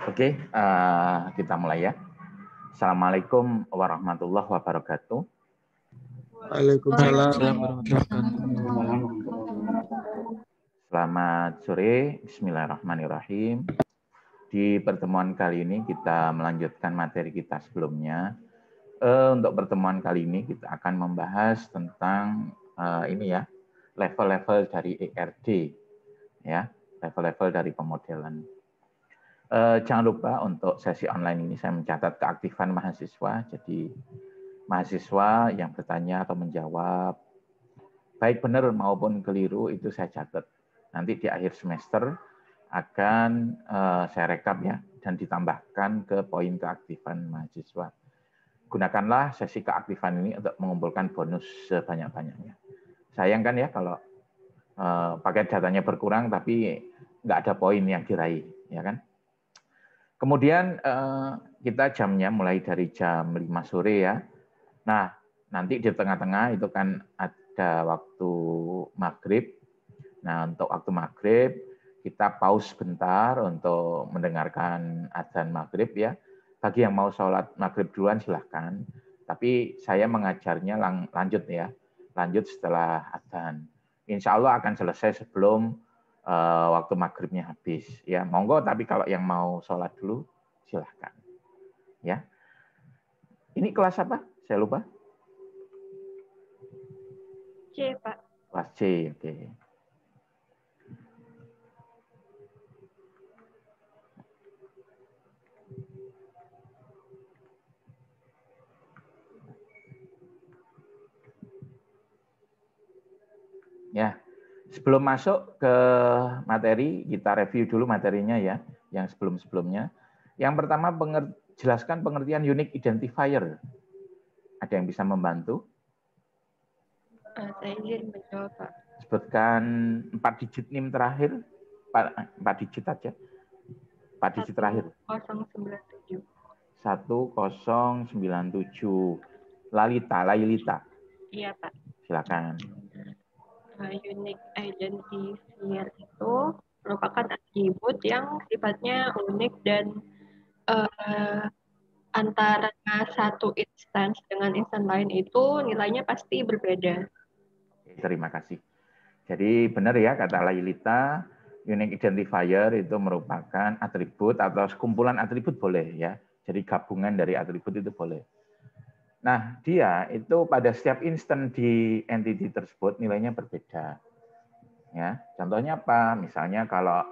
Oke, kita mulai ya. Assalamualaikum warahmatullahi wabarakatuh. Waalaikumsalam. Selamat sore, bismillahirrahmanirrahim. Di pertemuan kali ini kita melanjutkan materi kita sebelumnya. Untuk pertemuan kali ini kita akan membahas tentang ini ya, level-level dari ERD, ya, level-level dari pemodelan. Jangan lupa untuk sesi online ini saya mencatat keaktifan mahasiswa. Jadi mahasiswa yang bertanya atau menjawab, baik benar maupun keliru itu saya catat. Nanti di akhir semester akan saya rekap ya dan ditambahkan ke poin keaktifan mahasiswa. Gunakanlah sesi keaktifan ini untuk mengumpulkan bonus sebanyak-banyaknya. Sayang kan ya kalau pakai datanya berkurang tapi nggak ada poin yang diraih, ya kan? Kemudian kita jamnya mulai dari jam 5 sore ya. Nah, nanti di tengah-tengah itu kan ada waktu maghrib. Nah, untuk waktu maghrib kita pause sebentar untuk mendengarkan azan maghrib ya. Bagi yang mau sholat maghrib duluan silahkan. Tapi saya mengajarnya lanjut ya. Lanjut setelah azan. Insya Allah akan selesai sebelum waktu maghribnya habis ya, monggo. Tapi kalau yang mau sholat dulu silahkan ya. Ini kelas apa saya lupa? C, Pak. Kelas C, oke. Ya, sebelum masuk ke materi, kita review dulu materinya ya, yang sebelum-sebelumnya. Yang pertama, jelaskan pengertian unique identifier. Ada yang bisa membantu? Saya izin menjawab, Pak. Sebutkan 4 digit NIM terakhir, 4 digit aja. 4 digit terakhir. 1097. 1097. Lailita. Iya, Pak. Silakan. Unique identifier itu merupakan atribut yang sifatnya unik dan antara satu instance dengan instance lain itu nilainya pasti berbeda. Terima kasih. Jadi benar ya kata Lailita, unique identifier itu merupakan atribut atau sekumpulan atribut boleh ya. Jadi gabungan dari atribut itu boleh. Nah, dia itu pada setiap instan di entity tersebut nilainya berbeda. Ya, contohnya apa? Misalnya kalau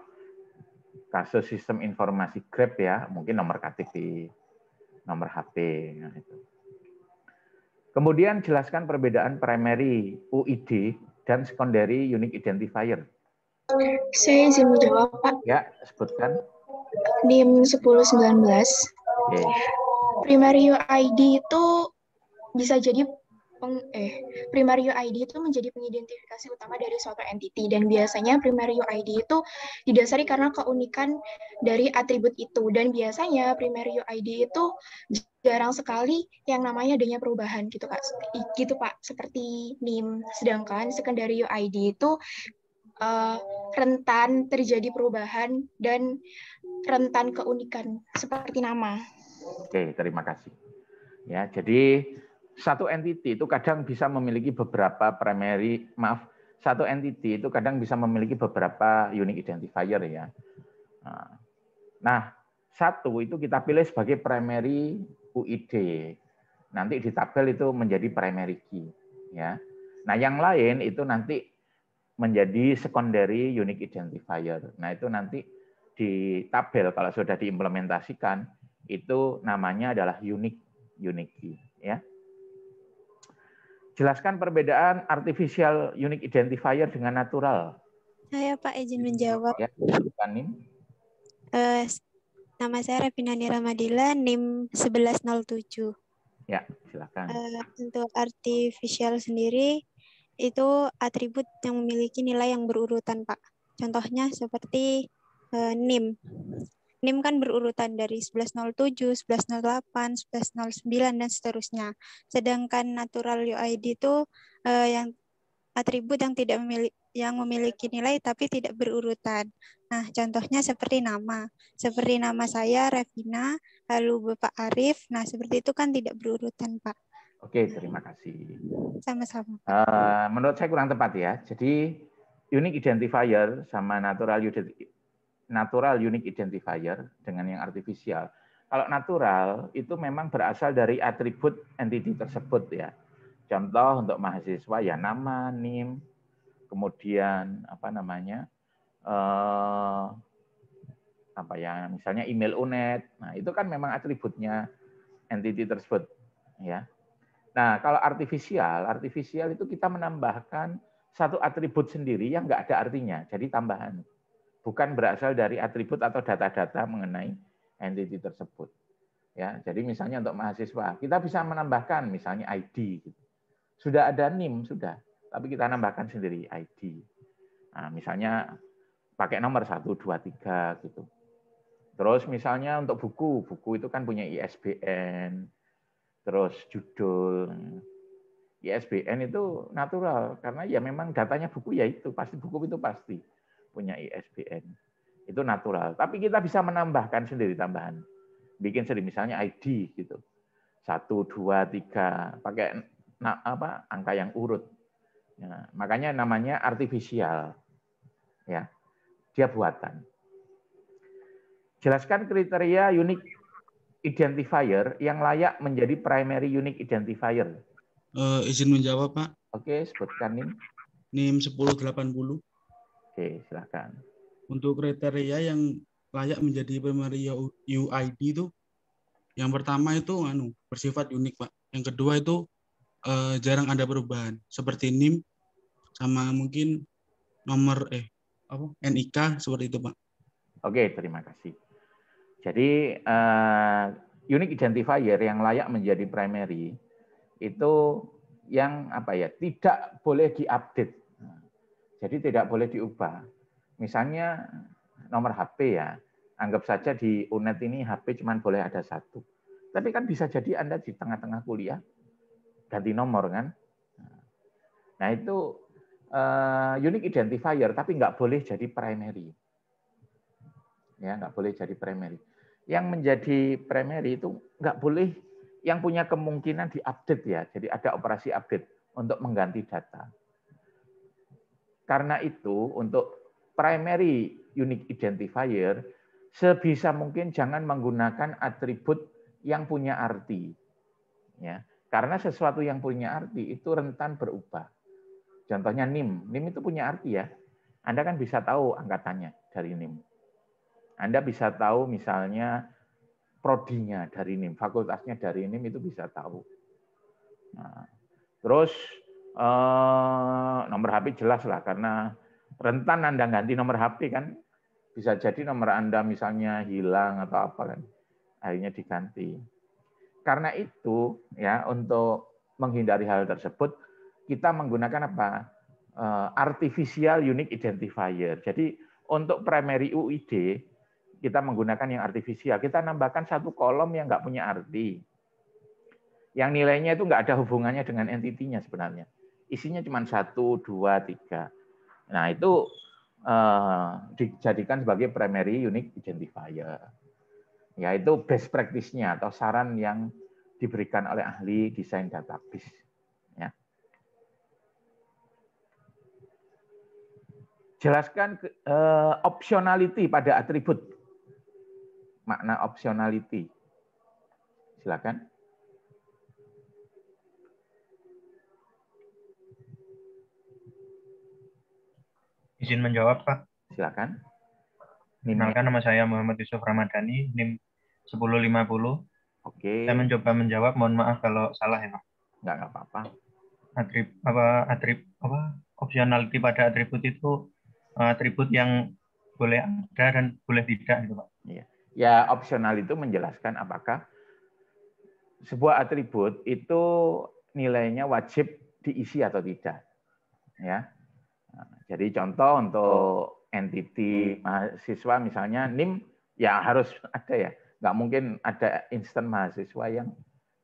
kasus sistem informasi Grab ya, mungkin nomor KTP, nomor HP. Nah, itu. Kemudian jelaskan perbedaan primary UID dan secondary unique identifier. Saya izin menjawab, Pak. Ya, sebutkan. NIM 1019. Oke. Primary UID itu bisa jadi primary UID itu menjadi pengidentifikasi utama dari suatu entity, dan biasanya primary UID itu didasari karena keunikan dari atribut itu, dan biasanya primary UID itu jarang sekali yang namanya adanya perubahan gitu Kak. Gitu Pak, seperti NIM. Sedangkan secondary UID itu rentan terjadi perubahan dan rentan keunikan seperti nama. Oke, terima kasih. Ya, jadi satu entity itu kadang bisa memiliki beberapa primary, satu entity itu kadang bisa memiliki beberapa unique identifier ya. Nah, satu itu kita pilih sebagai primary UID. Nanti di tabel itu menjadi primary key ya. Nah, yang lain itu nanti menjadi secondary unique identifier. Nah, itu nanti di tabel kalau sudah diimplementasikan itu namanya adalah unique key ya. Jelaskan perbedaan artificial unique identifier dengan natural. Saya Pak izin menjawab. Ya, silakan, Nim. Nama saya Revinani Ramadila, NIM 1107. Ya, silakan. Untuk artificial sendiri itu atribut yang memiliki nilai yang berurutan, Pak. Contohnya seperti NIM. NIM kan berurutan dari 1107, 1108, 1109, dan seterusnya. Sedangkan natural UID itu yang atribut yang tidak memiliki nilai tapi tidak berurutan. Nah, contohnya seperti nama. Seperti nama saya, Revina, lalu Bapak Arif. Nah, seperti itu kan tidak berurutan, Pak. Oke, terima kasih. Sama-sama. Menurut saya kurang tepat ya. Jadi, unique identifier sama natural unique identifier dengan yang artificial. Kalau natural itu memang berasal dari atribut entity tersebut ya. Contoh untuk mahasiswa ya nama, NIM, kemudian misalnya email UNED. Nah, itu kan memang atributnya entity tersebut ya. Nah, kalau artifisial itu kita menambahkan satu atribut sendiri yang nggak ada artinya, jadi tambahan. Bukan berasal dari atribut atau data-data mengenai entity tersebut. Ya, jadi misalnya untuk mahasiswa, kita bisa menambahkan misalnya ID. Gitu. Sudah ada NIM, sudah. Tapi kita nambahkan sendiri ID. Nah, misalnya pakai nomor 1, 2, 3 gitu. Terus misalnya untuk buku itu kan punya ISBN, terus judul. ISBN itu natural karena ya memang datanya buku ya itu pasti buku itu pasti punya ISBN. Itu natural. Tapi kita bisa menambahkan sendiri tambahan. Bikin sendiri misalnya ID gitu. 1, 2, 3 pakai angka yang urut. Ya, makanya namanya artifisial. Ya. Dia buatan. Jelaskan kriteria unique identifier yang layak menjadi primary unique identifier. Izin menjawab, Pak. Oke, sebutkan NIM. NIM 1080. Oke, silakan. Untuk kriteria yang layak menjadi primary UID itu, yang pertama itu bersifat unik, Pak. Yang kedua itu jarang ada perubahan, seperti NIM sama mungkin nomor NIK seperti itu, Pak. Oke, terima kasih. Jadi unique identifier yang layak menjadi primary itu yang tidak boleh diupdate. Jadi tidak boleh diubah. Misalnya nomor HP ya, anggap saja di UNED ini HP cuma boleh ada 1. Tapi kan bisa jadi Anda di tengah-tengah kuliah ganti nomor kan. Nah itu unique identifier tapi nggak boleh jadi primary. Ya, nggak boleh jadi primary. Yang menjadi primary itu nggak boleh yang punya kemungkinan diupdate ya. Jadi ada operasi update untuk mengganti data. Karena itu untuk primary unique identifier sebisa mungkin jangan menggunakan atribut yang punya arti. Ya, karena sesuatu yang punya arti itu rentan berubah. Contohnya NIM. NIM itu punya arti ya. Anda kan bisa tahu angkatannya dari NIM. Anda bisa tahu misalnya prodinya dari NIM, fakultasnya dari NIM itu bisa tahu. Nah, terus nomor HP jelas lah karena rentan Anda ganti nomor HP kan bisa jadi nomor Anda misalnya hilang atau apa kan, akhirnya diganti. Karena itu ya untuk menghindari hal tersebut kita menggunakan apa? Artificial unique identifier. Jadi untuk primary UID kita menggunakan yang artifisial. Kita nambahkan satu kolom yang nggak punya arti. Yang nilainya itu nggak ada hubungannya dengan entitinya sebenarnya. Isinya cuma 1, 2, 3. Nah itu dijadikan sebagai primary unique identifier. Ya itu best practice-nya atau saran yang diberikan oleh ahli desain database. Ya. Jelaskan optionality pada atribut. Makna optionality. Silakan. Izin menjawab, Pak. Silakan. Kenalkan, nama saya Muhammad Yusuf Ramadhani, NIM 1050. Oke. Saya mencoba menjawab, mohon maaf kalau salah ya, Pak. Nggak apa-apa. Optionality pada atribut itu atribut yang boleh ada dan boleh tidak, gitu, Pak. Iya. Ya, opsional itu menjelaskan apakah sebuah atribut itu nilainya wajib diisi atau tidak. Ya. Nah, jadi contoh untuk entity mahasiswa misalnya NIM ya harus ada ya. Nggak mungkin ada instan mahasiswa yang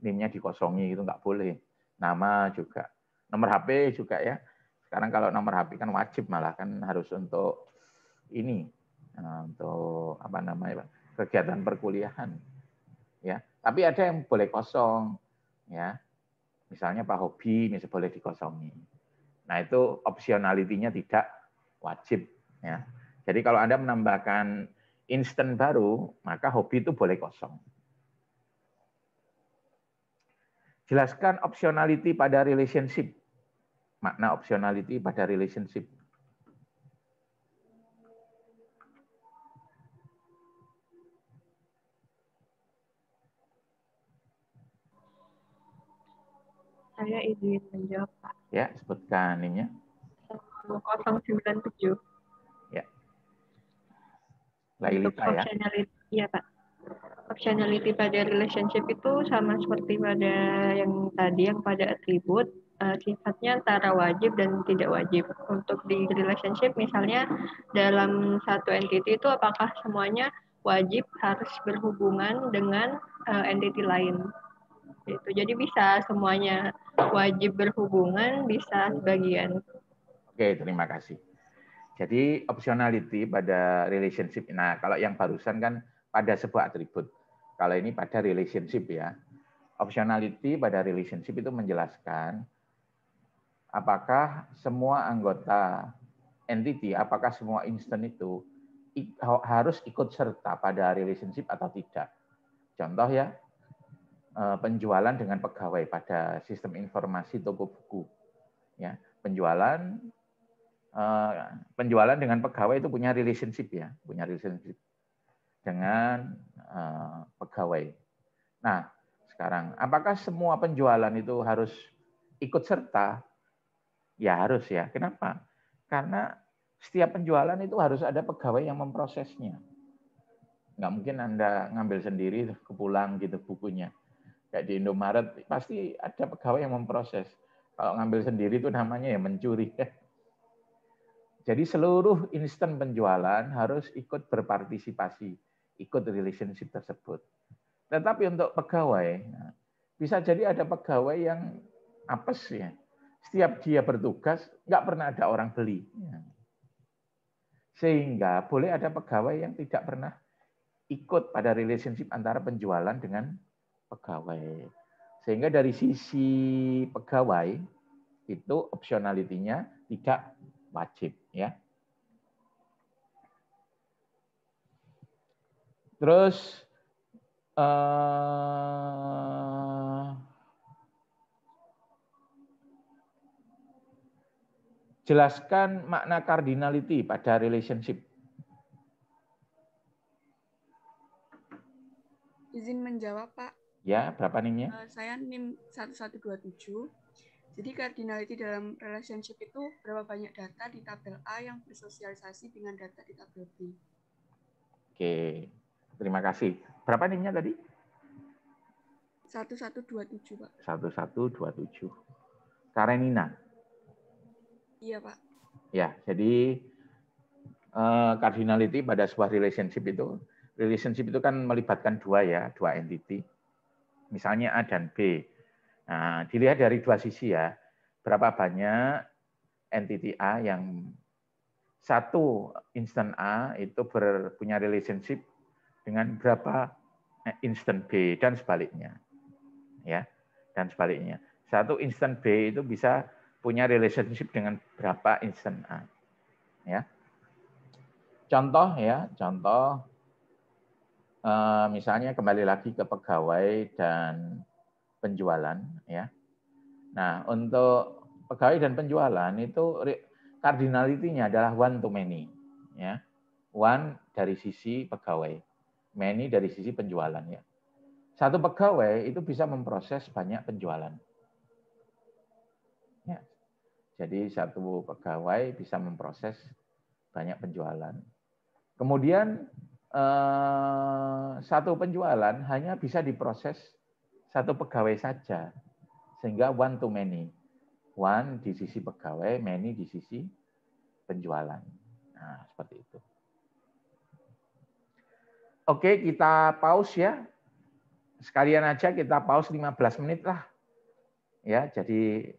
NIM-nya dikosongi, itu nggak boleh. Nama juga. Nomor HP juga ya. Sekarang kalau nomor HP kan wajib, malah kan harus untuk ini, untuk apa namanya, kegiatan perkuliahan. Ya, tapi ada yang boleh kosong, ya. Misalnya Pak Hobi, misalnya boleh dikosongi. Nah, itu optionality-nya tidak wajib, ya. Jadi kalau Anda menambahkan instan baru, maka hobi itu boleh kosong. Jelaskan optionality pada relationship. Makna optionality pada relationship. Saya izin menjawab, Pak. Ya, sebutkan NIM-nya. 097. Ya. Untuk Lailita ya. optionality, ya Pak. Optionality pada relationship itu sama seperti pada yang tadi, yang pada atribut, sifatnya antara wajib dan tidak wajib. Untuk di relationship misalnya dalam satu entity itu apakah semuanya wajib harus berhubungan dengan entity lain. Gitu. Jadi bisa semuanya wajib berhubungan, bisa sebagian. Oke, terima kasih. Jadi optionality pada relationship. Nah, kalau yang barusan kan pada sebuah atribut. Kalau ini pada relationship ya. Optionality pada relationship itu menjelaskan apakah semua anggota entity, apakah semua instan itu harus ikut serta pada relationship atau tidak. Contoh ya, penjualan dengan pegawai pada sistem informasi toko buku. Ya, penjualan dengan pegawai itu punya relationship ya, punya relationship dengan pegawai. Nah, sekarang apakah semua penjualan itu harus ikut serta? Ya harus ya. Kenapa? Karena setiap penjualan itu harus ada pegawai yang memprosesnya. Nggak mungkin Anda ngambil sendiri, kepulang gitu bukunya. Kayak di Indomaret, pasti ada pegawai yang memproses. Kalau ngambil sendiri itu namanya ya mencuri. Jadi seluruh instan penjualan harus ikut berpartisipasi, ikut relationship tersebut. Tetapi untuk pegawai, bisa jadi ada pegawai yang apes ya. Setiap dia bertugas, nggak pernah ada orang beli. Sehingga boleh ada pegawai yang tidak pernah ikut pada relationship antara penjualan dengan pegawai. Sehingga dari sisi pegawai, itu optionality-nya tidak wajib. Ya. Terus, jelaskan makna cardinality pada relationship. Izin menjawab, Pak. Ya, berapa NIM-nya? Saya NIM 1127. Jadi cardinality dalam relationship itu berapa banyak data di tabel A yang bersosialisasi dengan data di tabel B. Oke, terima kasih. Berapa NIM-nya tadi? 1127, Pak. 1127. Karenina. Iya, Pak. Ya, jadi cardinality pada sebuah relationship itu kan melibatkan dua entity. Misalnya A dan B. Nah, dilihat dari dua sisi ya. Berapa banyak entity A yang satu instan A itu punya relationship dengan berapa instan B dan sebaliknya. ya, dan sebaliknya. Satu instan B itu bisa punya relationship dengan berapa instan A, ya. Contoh misalnya kembali lagi ke pegawai dan penjualan, ya. Nah, untuk pegawai dan penjualan itu cardinality-nya adalah one to many, ya. One dari sisi pegawai, many dari sisi penjualan, ya. Satu pegawai itu bisa memproses banyak penjualan. Ya. Jadi satu pegawai bisa memproses banyak penjualan. Kemudian satu penjualan hanya bisa diproses satu pegawai saja, sehingga one to many. One di sisi pegawai, many di sisi penjualan. Nah, seperti itu. Oke, kita pause ya. Sekalian aja kita pause 15 menit lah. Ya, jadi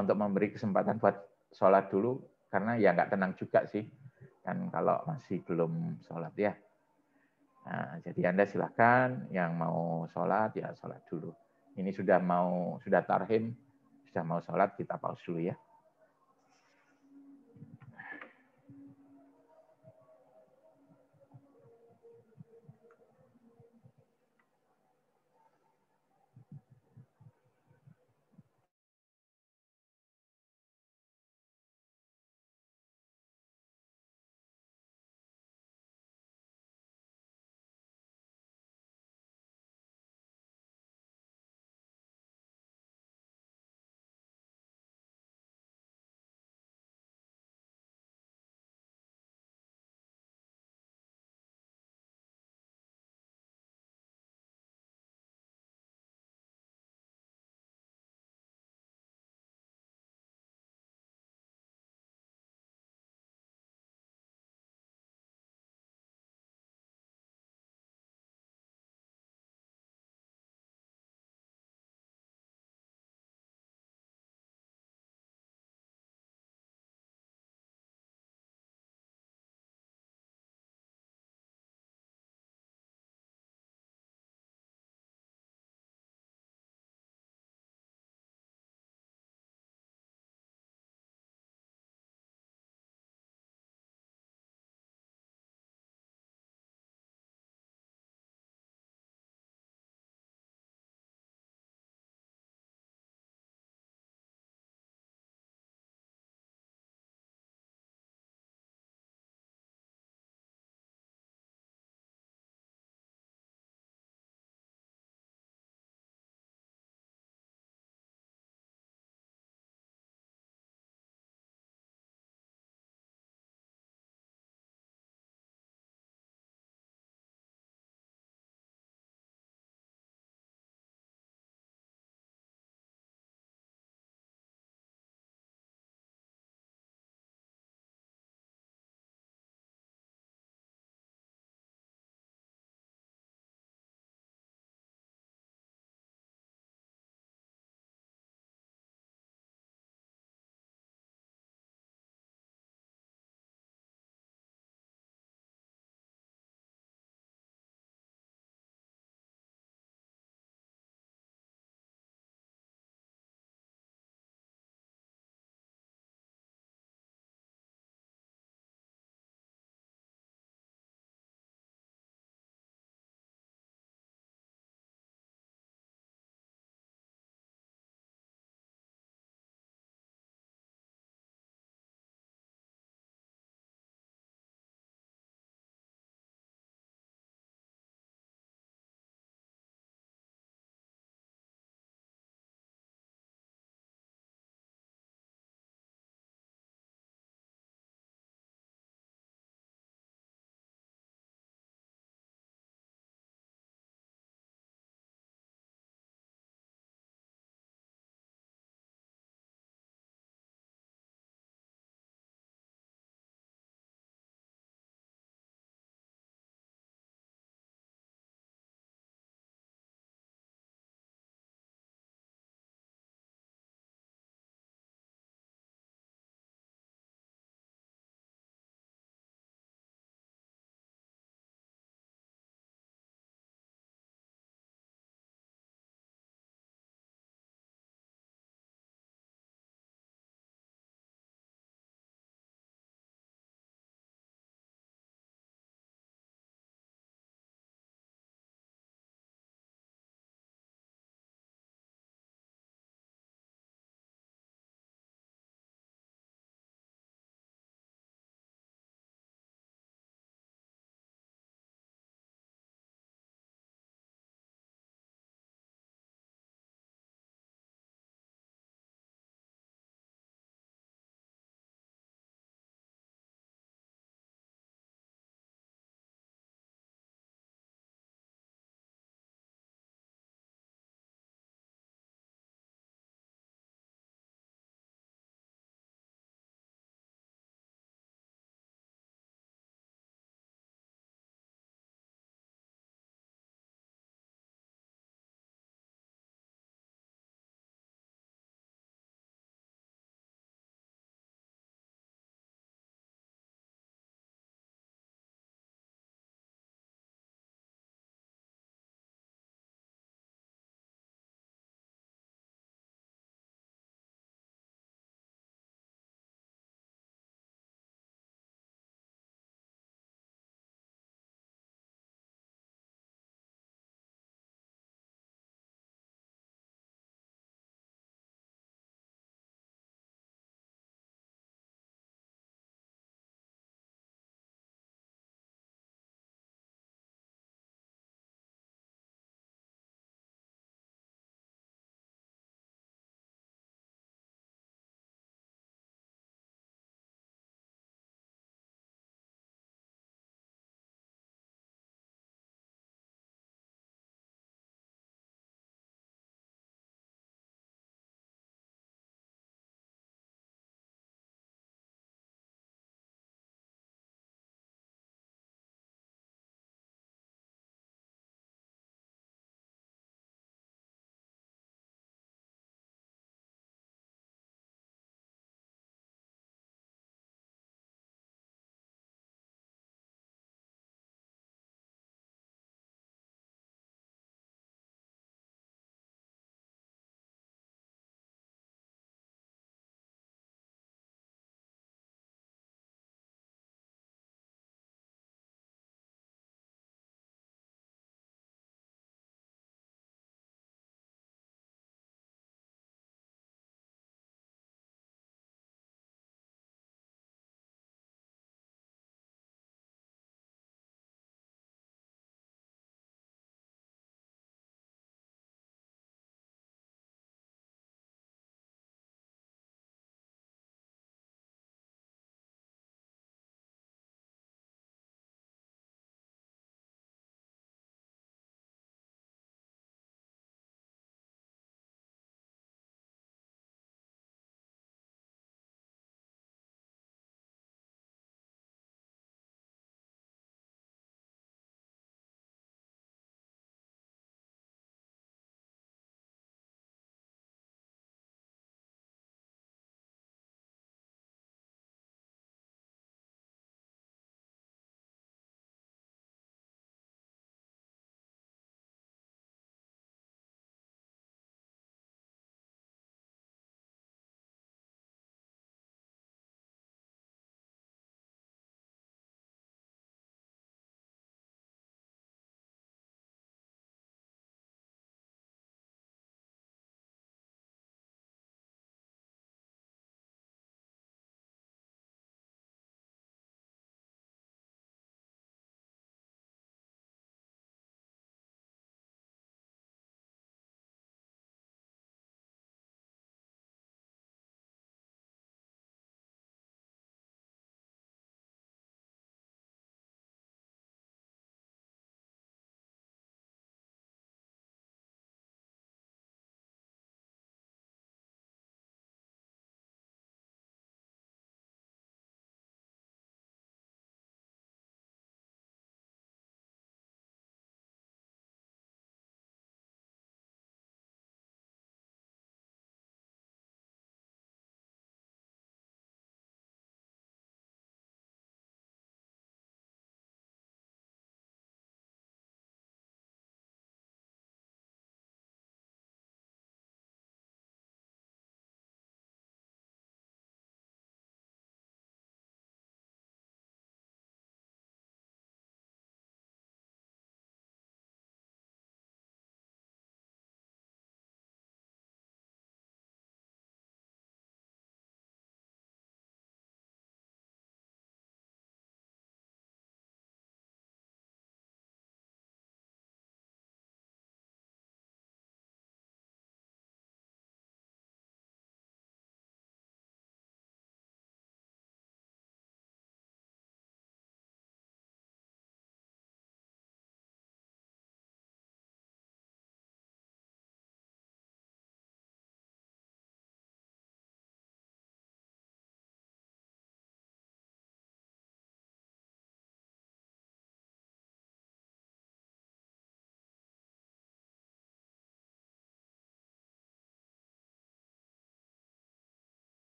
untuk memberi kesempatan buat sholat dulu, karena ya nggak tenang juga sih, kan kalau masih belum sholat ya. Nah, jadi Anda silakan yang mau sholat ya sholat dulu. Ini sudah tarhim, sudah mau sholat, kita pause dulu ya.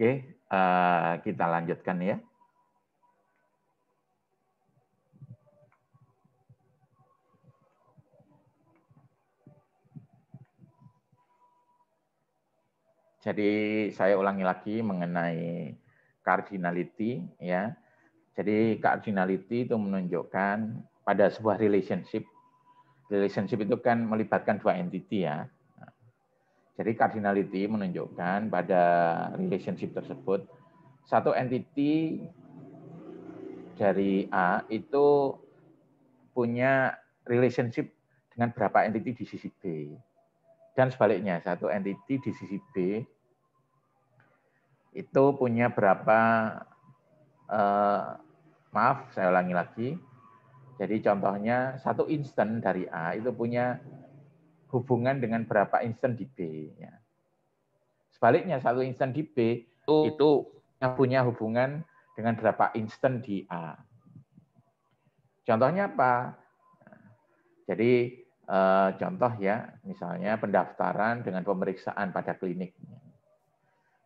Oke, kita lanjutkan ya. Jadi saya ulangi lagi mengenai cardinality ya. Jadi cardinality itu menunjukkan pada sebuah relationship. Relationship itu kan melibatkan dua entity ya. Jadi cardinality menunjukkan pada relationship tersebut satu entity dari A itu punya relationship dengan berapa entity di sisi B. Dan sebaliknya, satu entity di sisi B itu punya berapa, maaf saya ulangi lagi. Jadi contohnya satu instan dari A itu punya hubungan dengan berapa instan di B. Ya. Sebaliknya satu instan di B itu punya hubungan dengan berapa instan di A. Contohnya apa? Jadi contoh ya, misalnya pendaftaran dengan pemeriksaan pada klinik.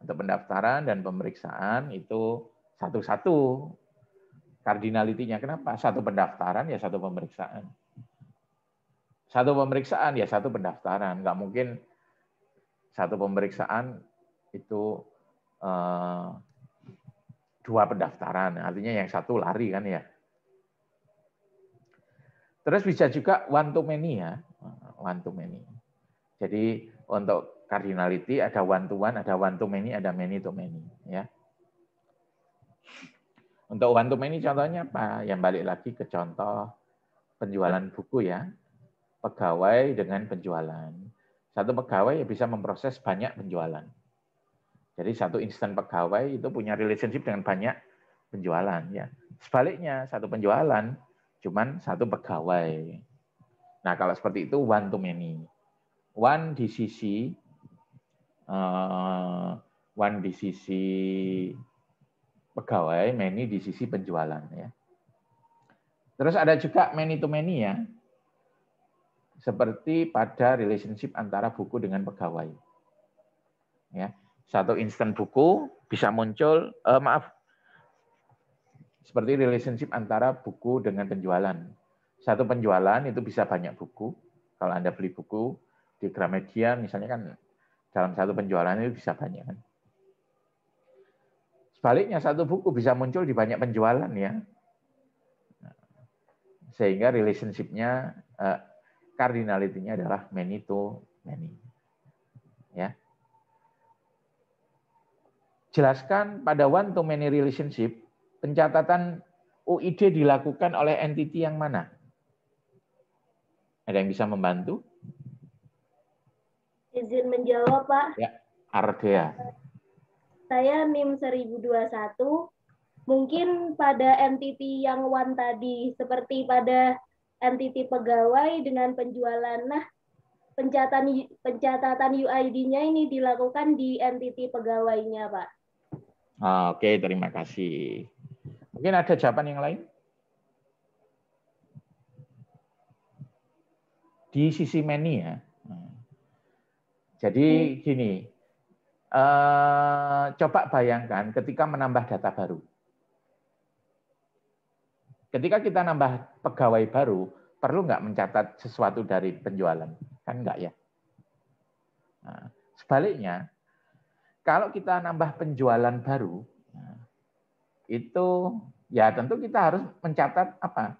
Untuk pendaftaran dan pemeriksaan itu satu-satu kardinalitinya. Kenapa? Satu pendaftaran ya satu pemeriksaan. Satu pemeriksaan ya satu pendaftaran. Nggak mungkin satu pemeriksaan itu dua pendaftaran. Artinya yang satu lari kan ya. Terus bisa juga one to many ya. One to many. Jadi untuk cardinality ada one to one, ada one to many, ada many to many ya. Untuk one to many contohnya apa? Yang balik lagi ke contoh penjualan buku ya. Pegawai dengan penjualan. Satu pegawai bisa memproses banyak penjualan. Jadi satu instan pegawai itu punya relationship dengan banyak penjualan ya. Sebaliknya satu penjualan cuman satu pegawai. Nah, kalau seperti itu one to many. One di sisi pegawai, many di sisi penjualan ya. Terus ada juga many to many ya. Seperti pada relationship antara buku dengan pegawai. Ya. Satu instan buku bisa muncul seperti relationship antara buku dengan penjualan. Satu penjualan itu bisa banyak buku. Kalau Anda beli buku di Gramedia misalnya kan dalam satu penjualan itu bisa banyak kan. Sebaliknya satu buku bisa muncul di banyak penjualan ya. Sehingga relationship-nya cardinality-nya adalah many to many. Ya. Jelaskan pada one to many relationship pencatatan UID dilakukan oleh entity yang mana? Ada yang bisa membantu? Izin menjawab, Pak. Ya, Ardea. Saya NIM 1021. Mungkin pada entity yang one tadi, seperti pada entity pegawai dengan penjualan. Nah, pencatatan UID-nya ini dilakukan di entity pegawainya, Pak. Oke, terima kasih. Mungkin ada jawaban yang lain? Di sisi many ya. Jadi gini, coba bayangkan ketika menambah data baru. Ketika kita nambah pegawai baru, perlu nggak mencatat sesuatu dari penjualan? Kan nggak ya. Nah, sebaliknya, kalau kita nambah penjualan baru, itu ya tentu kita harus mencatat apa?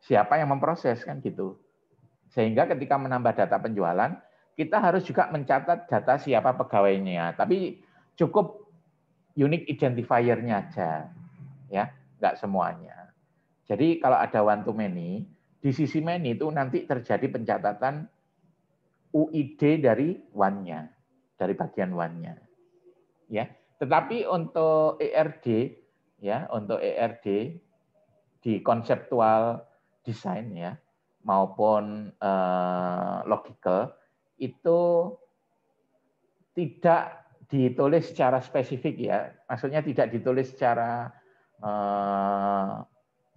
Siapa yang memproses kan gitu. Sehingga ketika menambah data penjualan, kita harus juga mencatat data siapa pegawainya. Tapi cukup unique identifier-nya aja. Ya, nggak semuanya. Jadi kalau ada one to many, di sisi many itu nanti terjadi pencatatan UID dari one-nya, dari bagian one-nya. Ya, tetapi untuk ERD ya, untuk ERD di konseptual design ya maupun logical itu tidak ditulis secara spesifik ya, maksudnya tidak ditulis secara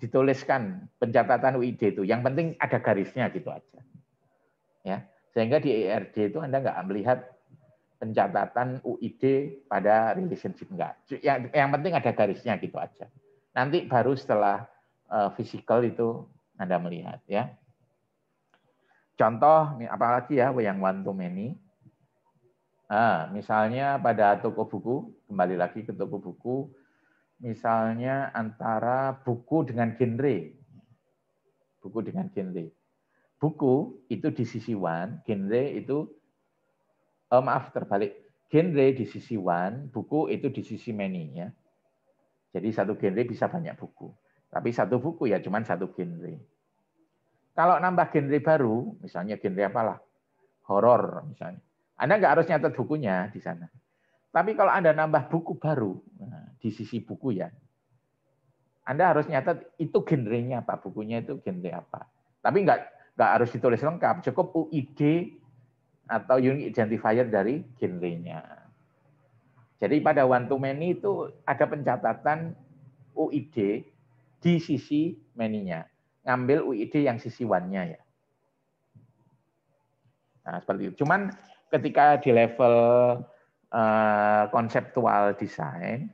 dituliskan pencatatan UID itu. Yang penting ada garisnya gitu aja. Ya, sehingga di ERD itu Anda nggak melihat pencatatan UID pada relationship enggak. Yang penting ada garisnya gitu aja. Nanti baru setelah physical itu Anda melihat ya. Contoh apalagi ya yang one to many. Misalnya pada toko buku, kembali lagi ke toko buku, misalnya antara buku dengan genre. Buku dengan genre. Buku itu di sisi one, genre itu maaf terbalik. Genre di sisi one, buku itu di sisi many ya. Jadi satu genre bisa banyak buku. Tapi satu buku ya cuman satu genre. Kalau nambah genre baru, misalnya genre apalah? Horor misalnya. Anda nggak harus nyatet bukunya di sana. Tapi kalau Anda nambah buku baru, di sisi buku ya, Anda harus nyatet itu genrenya apa, bukunya itu genre apa. Tapi nggak harus ditulis lengkap, cukup UID atau unique identifier dari genrenya. Jadi pada one to many itu ada pencatatan UID di sisi many-nya. Ngambil UID yang sisi one-nya ya. Nah, seperti itu. Cuman ketika di level konseptual desain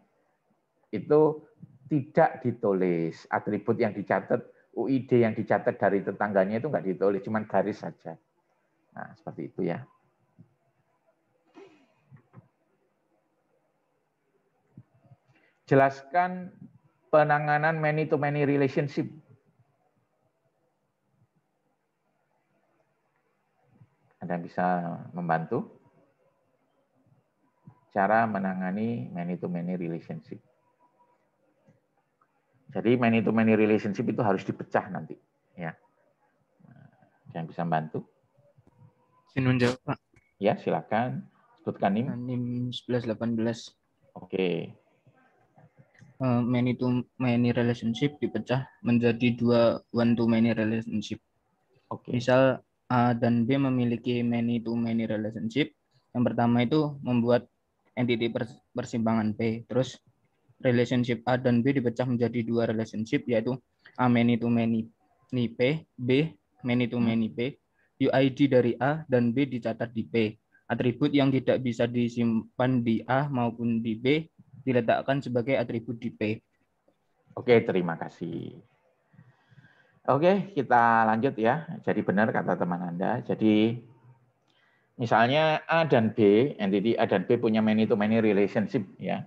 itu tidak ditulis atribut yang dicatat, UID yang dicatat dari tetangganya itu nggak ditulis, cuman garis saja. Nah, seperti itu ya. Jelaskan penanganan many-to-many relationship. Ada yang bisa membantu? Cara menangani many-to-many relationship. Jadi many-to-many relationship itu harus dipecah nanti. Ya. Ada yang bisa membantu? Izin menjawab, Pak. Ya, silakan. Sebutkan NIM. NIM 1118. Oke. Many-to-many relationship dipecah menjadi dua one-to-many relationship. Oke. Misal A dan B memiliki many-to-many relationship. Yang pertama itu membuat entity persimpangan P. Terus relationship A dan B dipecah menjadi dua relationship, yaitu A many-to-many P, B many-to-many P. UID dari A dan B dicatat di P. Atribut yang tidak bisa disimpan di A maupun di B diletakkan sebagai atribut di P. Oke, terima kasih. Oke, kita lanjut ya. Jadi benar kata teman Anda. Jadi misalnya A dan B, entity A dan B punya many-to-many relationship ya.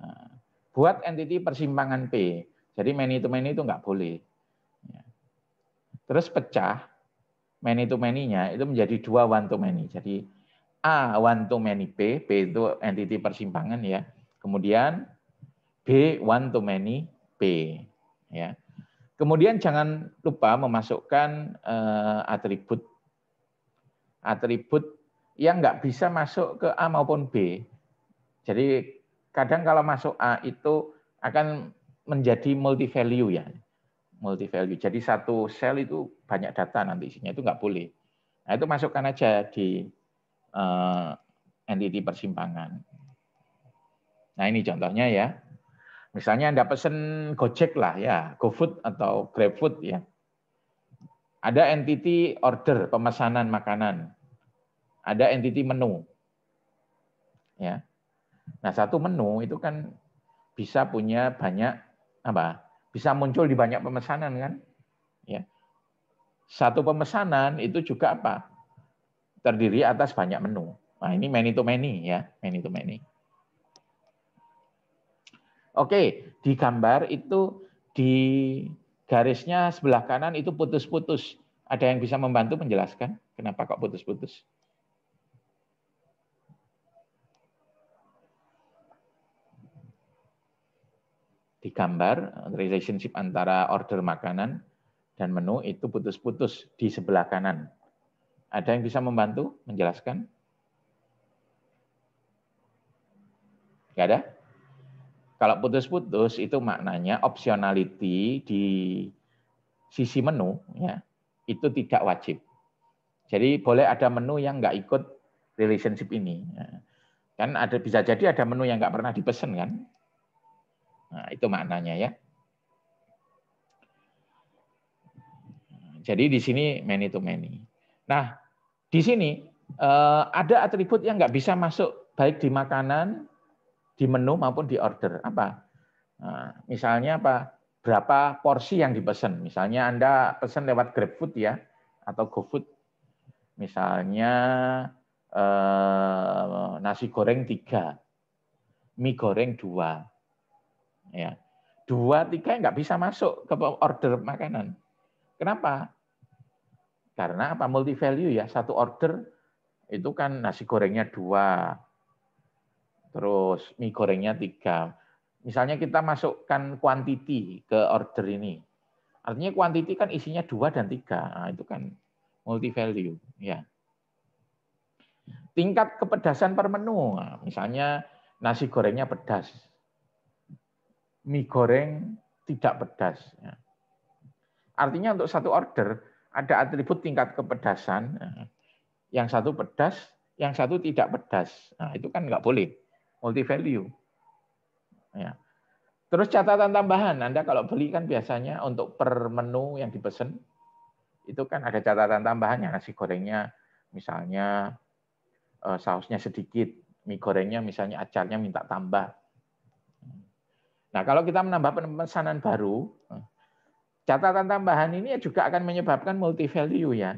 Nah, buat entity persimpangan P. Jadi many-to-many itu nggak boleh. Terus pecah many-to-many-nya itu menjadi dua one-to-many. Jadi A one-to-many P, P itu entity persimpangan ya. Kemudian B one-to-many P. Ya. Kemudian jangan lupa memasukkan atribut yang nggak bisa masuk ke A maupun B. Jadi kadang kalau masuk A itu akan menjadi multi value ya. Multi value. Jadi satu sel itu banyak data nanti isinya, itu nggak boleh. Nah, itu masukkan aja di entity persimpangan. Nah, ini contohnya ya. Misalnya Anda pesen Gojek lah ya, GoFood atau GrabFood ya. Ada entity order, pemesanan makanan. Ada entity menu. Ya. Nah, satu menu itu kan bisa punya banyak apa? Bisa muncul di banyak pemesanan kan? Ya. Satu pemesanan itu juga apa? Terdiri atas banyak menu. Nah, ini many to many ya, many to many. Oke, di gambar itu di garisnya sebelah kanan itu putus-putus. Ada yang bisa membantu menjelaskan kenapa kok putus-putus? Di gambar relationship antara order makanan dan menu itu putus-putus di sebelah kanan. Ada yang bisa membantu menjelaskan? Nggak ada? Kalau putus-putus itu maknanya optionality di sisi menu ya itu tidak wajib. Jadi boleh ada menu yang nggak ikut relationship ini. Kan ada bisa jadi ada menu yang nggak pernah dipesan kan? Nah, itu maknanya ya. Jadi di sini many to many. Nah, di sini Ada atribut yang nggak bisa masuk baik di makanan, di menu maupun di order. Apa? Nah, misalnya apa? Berapa porsi yang dipesan? Misalnya Anda pesan lewat GrabFood ya, atau GoFood. Misalnya nasi goreng 3, mie goreng 2. Ya. 2, 3 nggak bisa masuk ke order makanan. Kenapa? Karena apa? Multi value ya. Satu order itu kan nasi gorengnya 2, terus mie gorengnya 3. Misalnya kita masukkan quantity ke order ini. Artinya quantity kan isinya 2 dan 3. Nah, itu kan multi value. Ya. Tingkat kepedasan per menu. Nah, misalnya nasi gorengnya pedas. Mie goreng tidak pedas. Ya. Artinya untuk satu order ada atribut tingkat kepedasan. Yang satu pedas, yang satu tidak pedas. Nah, itu kan nggak boleh. Multi value. Ya. Terus catatan tambahan, Anda kalau beli kan biasanya untuk per menu yang dipesan, itu kan ada catatan tambahannya. Nasi gorengnya misalnya sausnya sedikit, mie gorengnya misalnya acarnya minta tambah. Nah, kalau kita menambah pemesanan baru, catatan tambahan ini juga akan menyebabkan multi value ya.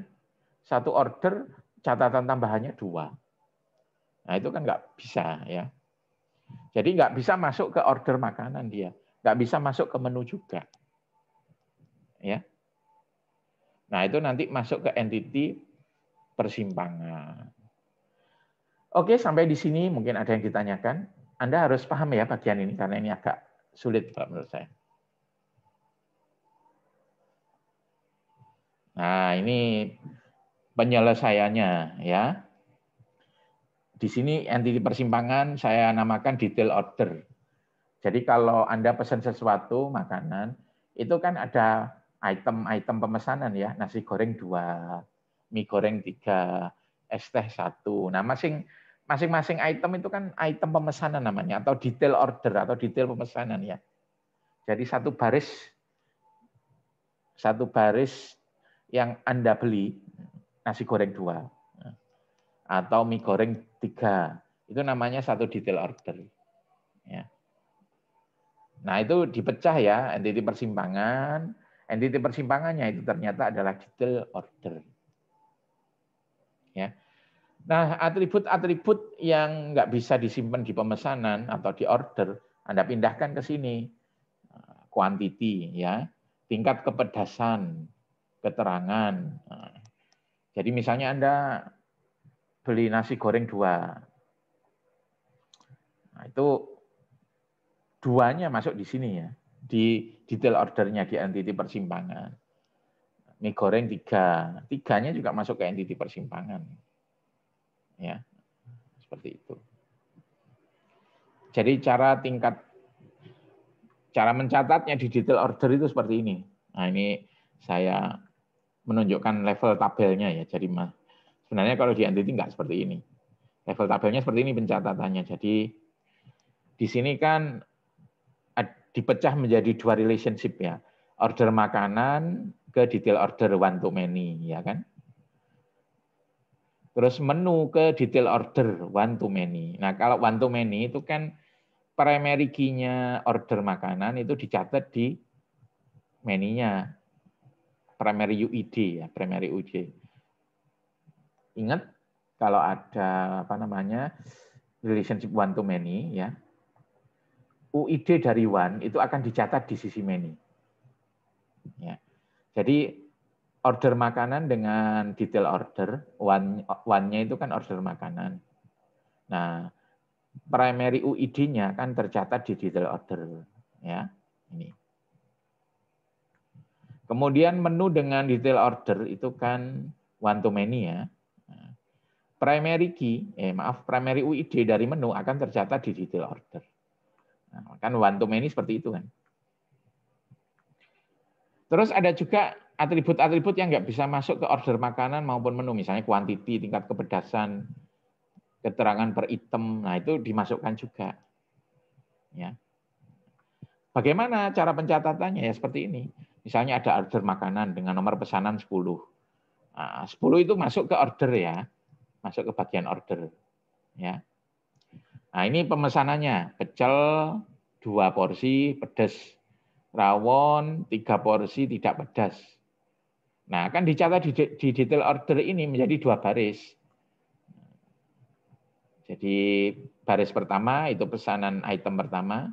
Satu order catatan tambahannya 2. Nah, itu kan nggak bisa ya. Jadi nggak bisa masuk ke order makanan dia, nggak bisa masuk ke menu juga, ya. Nah itu nanti masuk ke entity persimpangan. Oke, sampai di sini mungkin ada yang ditanyakan. Anda harus paham ya bagian ini karena ini agak sulit Pak, menurut saya. Nah ini penyelesaiannya ya. Di sini entity persimpangan saya namakan detail order. Jadi kalau Anda pesan sesuatu makanan, itu kan ada item-item pemesanan ya, nasi goreng 2, mie goreng 3, es teh 1. Nah, masing-masing item itu kan item pemesanan namanya atau detail order atau detail pemesanan ya. Jadi satu baris yang Anda beli nasi goreng 2 atau mie goreng 3, itu namanya satu detail order. Ya. Nah, itu dipecah ya, entity persimpangan. Entity persimpangannya itu ternyata adalah detail order. Ya. Nah, atribut-atribut yang nggak bisa disimpan di pemesanan atau di order, Anda pindahkan ke sini. Quantity, ya, tingkat kepedasan, keterangan. Jadi misalnya Anda beli nasi goreng 2. Nah, itu 2-nya masuk di sini ya, di detail ordernya di entity persimpangan. Mie goreng 3, 3-nya juga masuk ke entity persimpangan. Ya, seperti itu. Jadi cara mencatatnya di detail order itu seperti ini. Nah, ini saya menunjukkan level tabelnya ya. Jadi sebenarnya kalau di entity nggak seperti ini. Level tabelnya seperti ini pencatatannya. Jadi di sini kan dipecah menjadi 2 relationship ya. Order makanan ke detail order one to many, ya kan? Terus menu ke detail order one to many. Nah, kalau one to many itu kan primary key-nya order makanan itu dicatat di menu-nya. Primary UID ya, primary UID. Ingat kalau ada relationship one to many ya. UID dari one itu akan dicatat di sisi menu. Ya. Jadi order makanan dengan detail order, one-nya itu kan order makanan. Nah, primary UID-nya kan tercatat di detail order. Ya, ini. Kemudian menu dengan detail order itu kan one to many ya. Primary key, primary UID dari menu akan tercatat di detail order. Nah, kan one to many seperti itu kan. Terus ada juga atribut-atribut yang nggak bisa masuk ke order makanan maupun menu, misalnya quantity, tingkat kepedasan, keterangan per item, nah itu dimasukkan juga. Ya. Bagaimana cara pencatatannya? Ya seperti ini. Misalnya ada order makanan dengan nomor pesanan 10. Nah, 10 itu masuk ke order ya. masuk ke bagian order. Ya. Nah, ini pemesanannya, pecel 2 porsi pedas, rawon 3 porsi tidak pedas. Nah, kan dicatat di detail order ini menjadi 2 baris. Jadi baris pertama itu pesanan item pertama,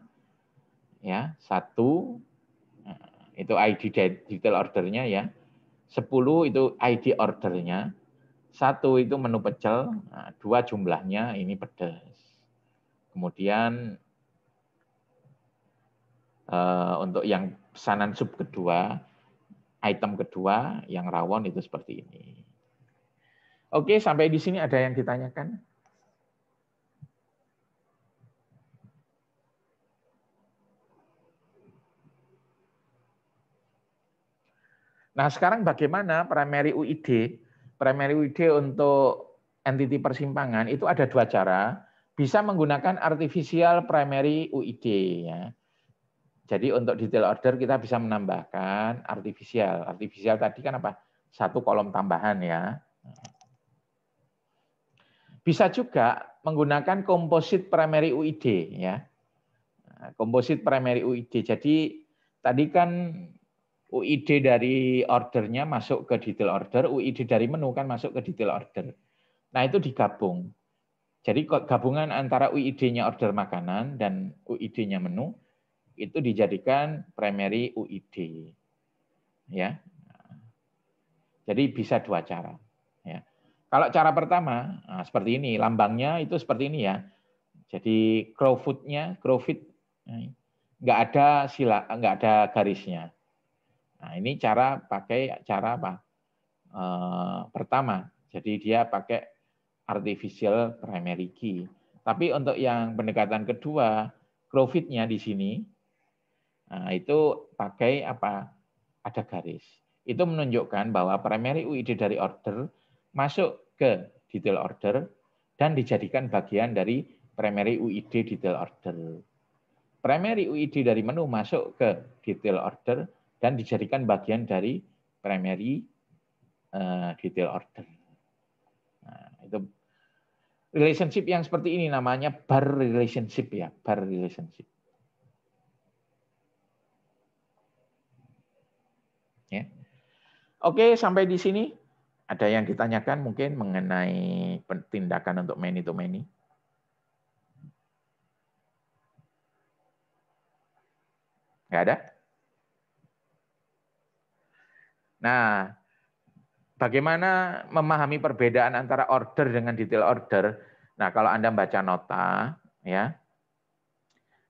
ya 1 itu ID detail ordernya ya, 10 itu ID ordernya, 1 itu menu pecel, 2 jumlahnya ini pedas. Kemudian untuk yang pesanan sub kedua, item kedua yang rawon itu seperti ini. Oke, sampai di sini ada yang ditanyakan? Nah, sekarang bagaimana primary UID? Primary UID untuk entity persimpangan itu ada 2 cara. Bisa menggunakan artificial primary UID. Ya. Jadi untuk detail order kita bisa menambahkan artificial. Artificial tadi kan apa? 1 kolom tambahan ya. Bisa juga menggunakan composite primary UID. Ya. Composite primary UID. Jadi tadi kan UID dari ordernya masuk ke detail order, UID dari menu kan masuk ke detail order. Nah, itu digabung. Jadi gabungan antara UID-nya order makanan dan UID-nya menu itu dijadikan primary UID. Ya. Jadi bisa 2 cara. Ya. Kalau cara pertama, nah seperti ini, lambangnya itu seperti ini ya. Jadi crowfoot-nya, crowfeet nggak ada garisnya. Nah, ini pakai cara apa? Pertama, jadi dia pakai artificial primary key. Tapi untuk yang pendekatan kedua, crowfeet-nya di sini, nah, itu pakai apa? Ada garis. Itu menunjukkan bahwa primary UID dari order masuk ke detail order dan dijadikan bagian dari primary UID detail order. Primary UID dari menu masuk ke detail order dan dijadikan bagian dari primary detail order. Nah, itu relationship yang seperti ini namanya bar relationship ya, bar relationship. Ya. Oke, sampai di sini ada yang ditanyakan mungkin mengenai tindakan untuk many to many? Nggak ada? Nah, bagaimana memahami perbedaan antara order dengan detail order? Nah, kalau Anda baca nota, ya,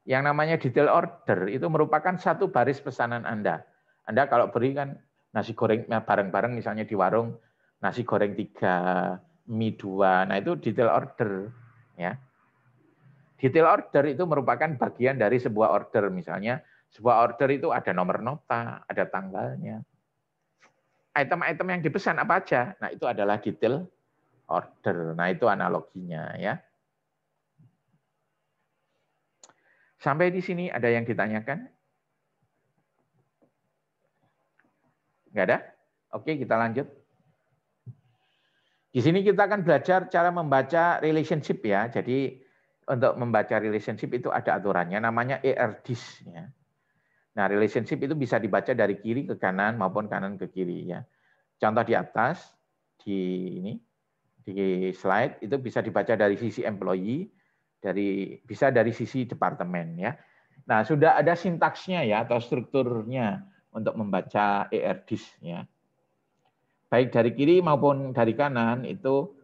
yang namanya detail order itu merupakan 1 baris pesanan Anda. Anda kalau beri kan nasi goreng bareng-bareng misalnya di warung, nasi goreng 3, mie 2, nah itu detail order. Ya. Detail order itu merupakan bagian dari sebuah order. Misalnya, sebuah order itu ada nomor nota, ada tanggalnya. Item-item yang dipesan apa aja? Nah, itu adalah detail order. Nah, itu analoginya ya. Sampai di sini ada yang ditanyakan? Nggak ada? Oke, kita lanjut. Di sini kita akan belajar cara membaca relationship ya. Jadi untuk membaca relationship itu ada aturannya, namanya ERDIS ya. Nah, relationship itu bisa dibaca dari kiri ke kanan maupun kanan ke kiri ya. Contoh di atas di slide itu bisa dibaca dari sisi employee, bisa dari sisi departemen ya. Nah, sudah ada sintaksnya ya atau strukturnya untuk membaca ERDIS ya. Baik dari kiri maupun dari kanan itu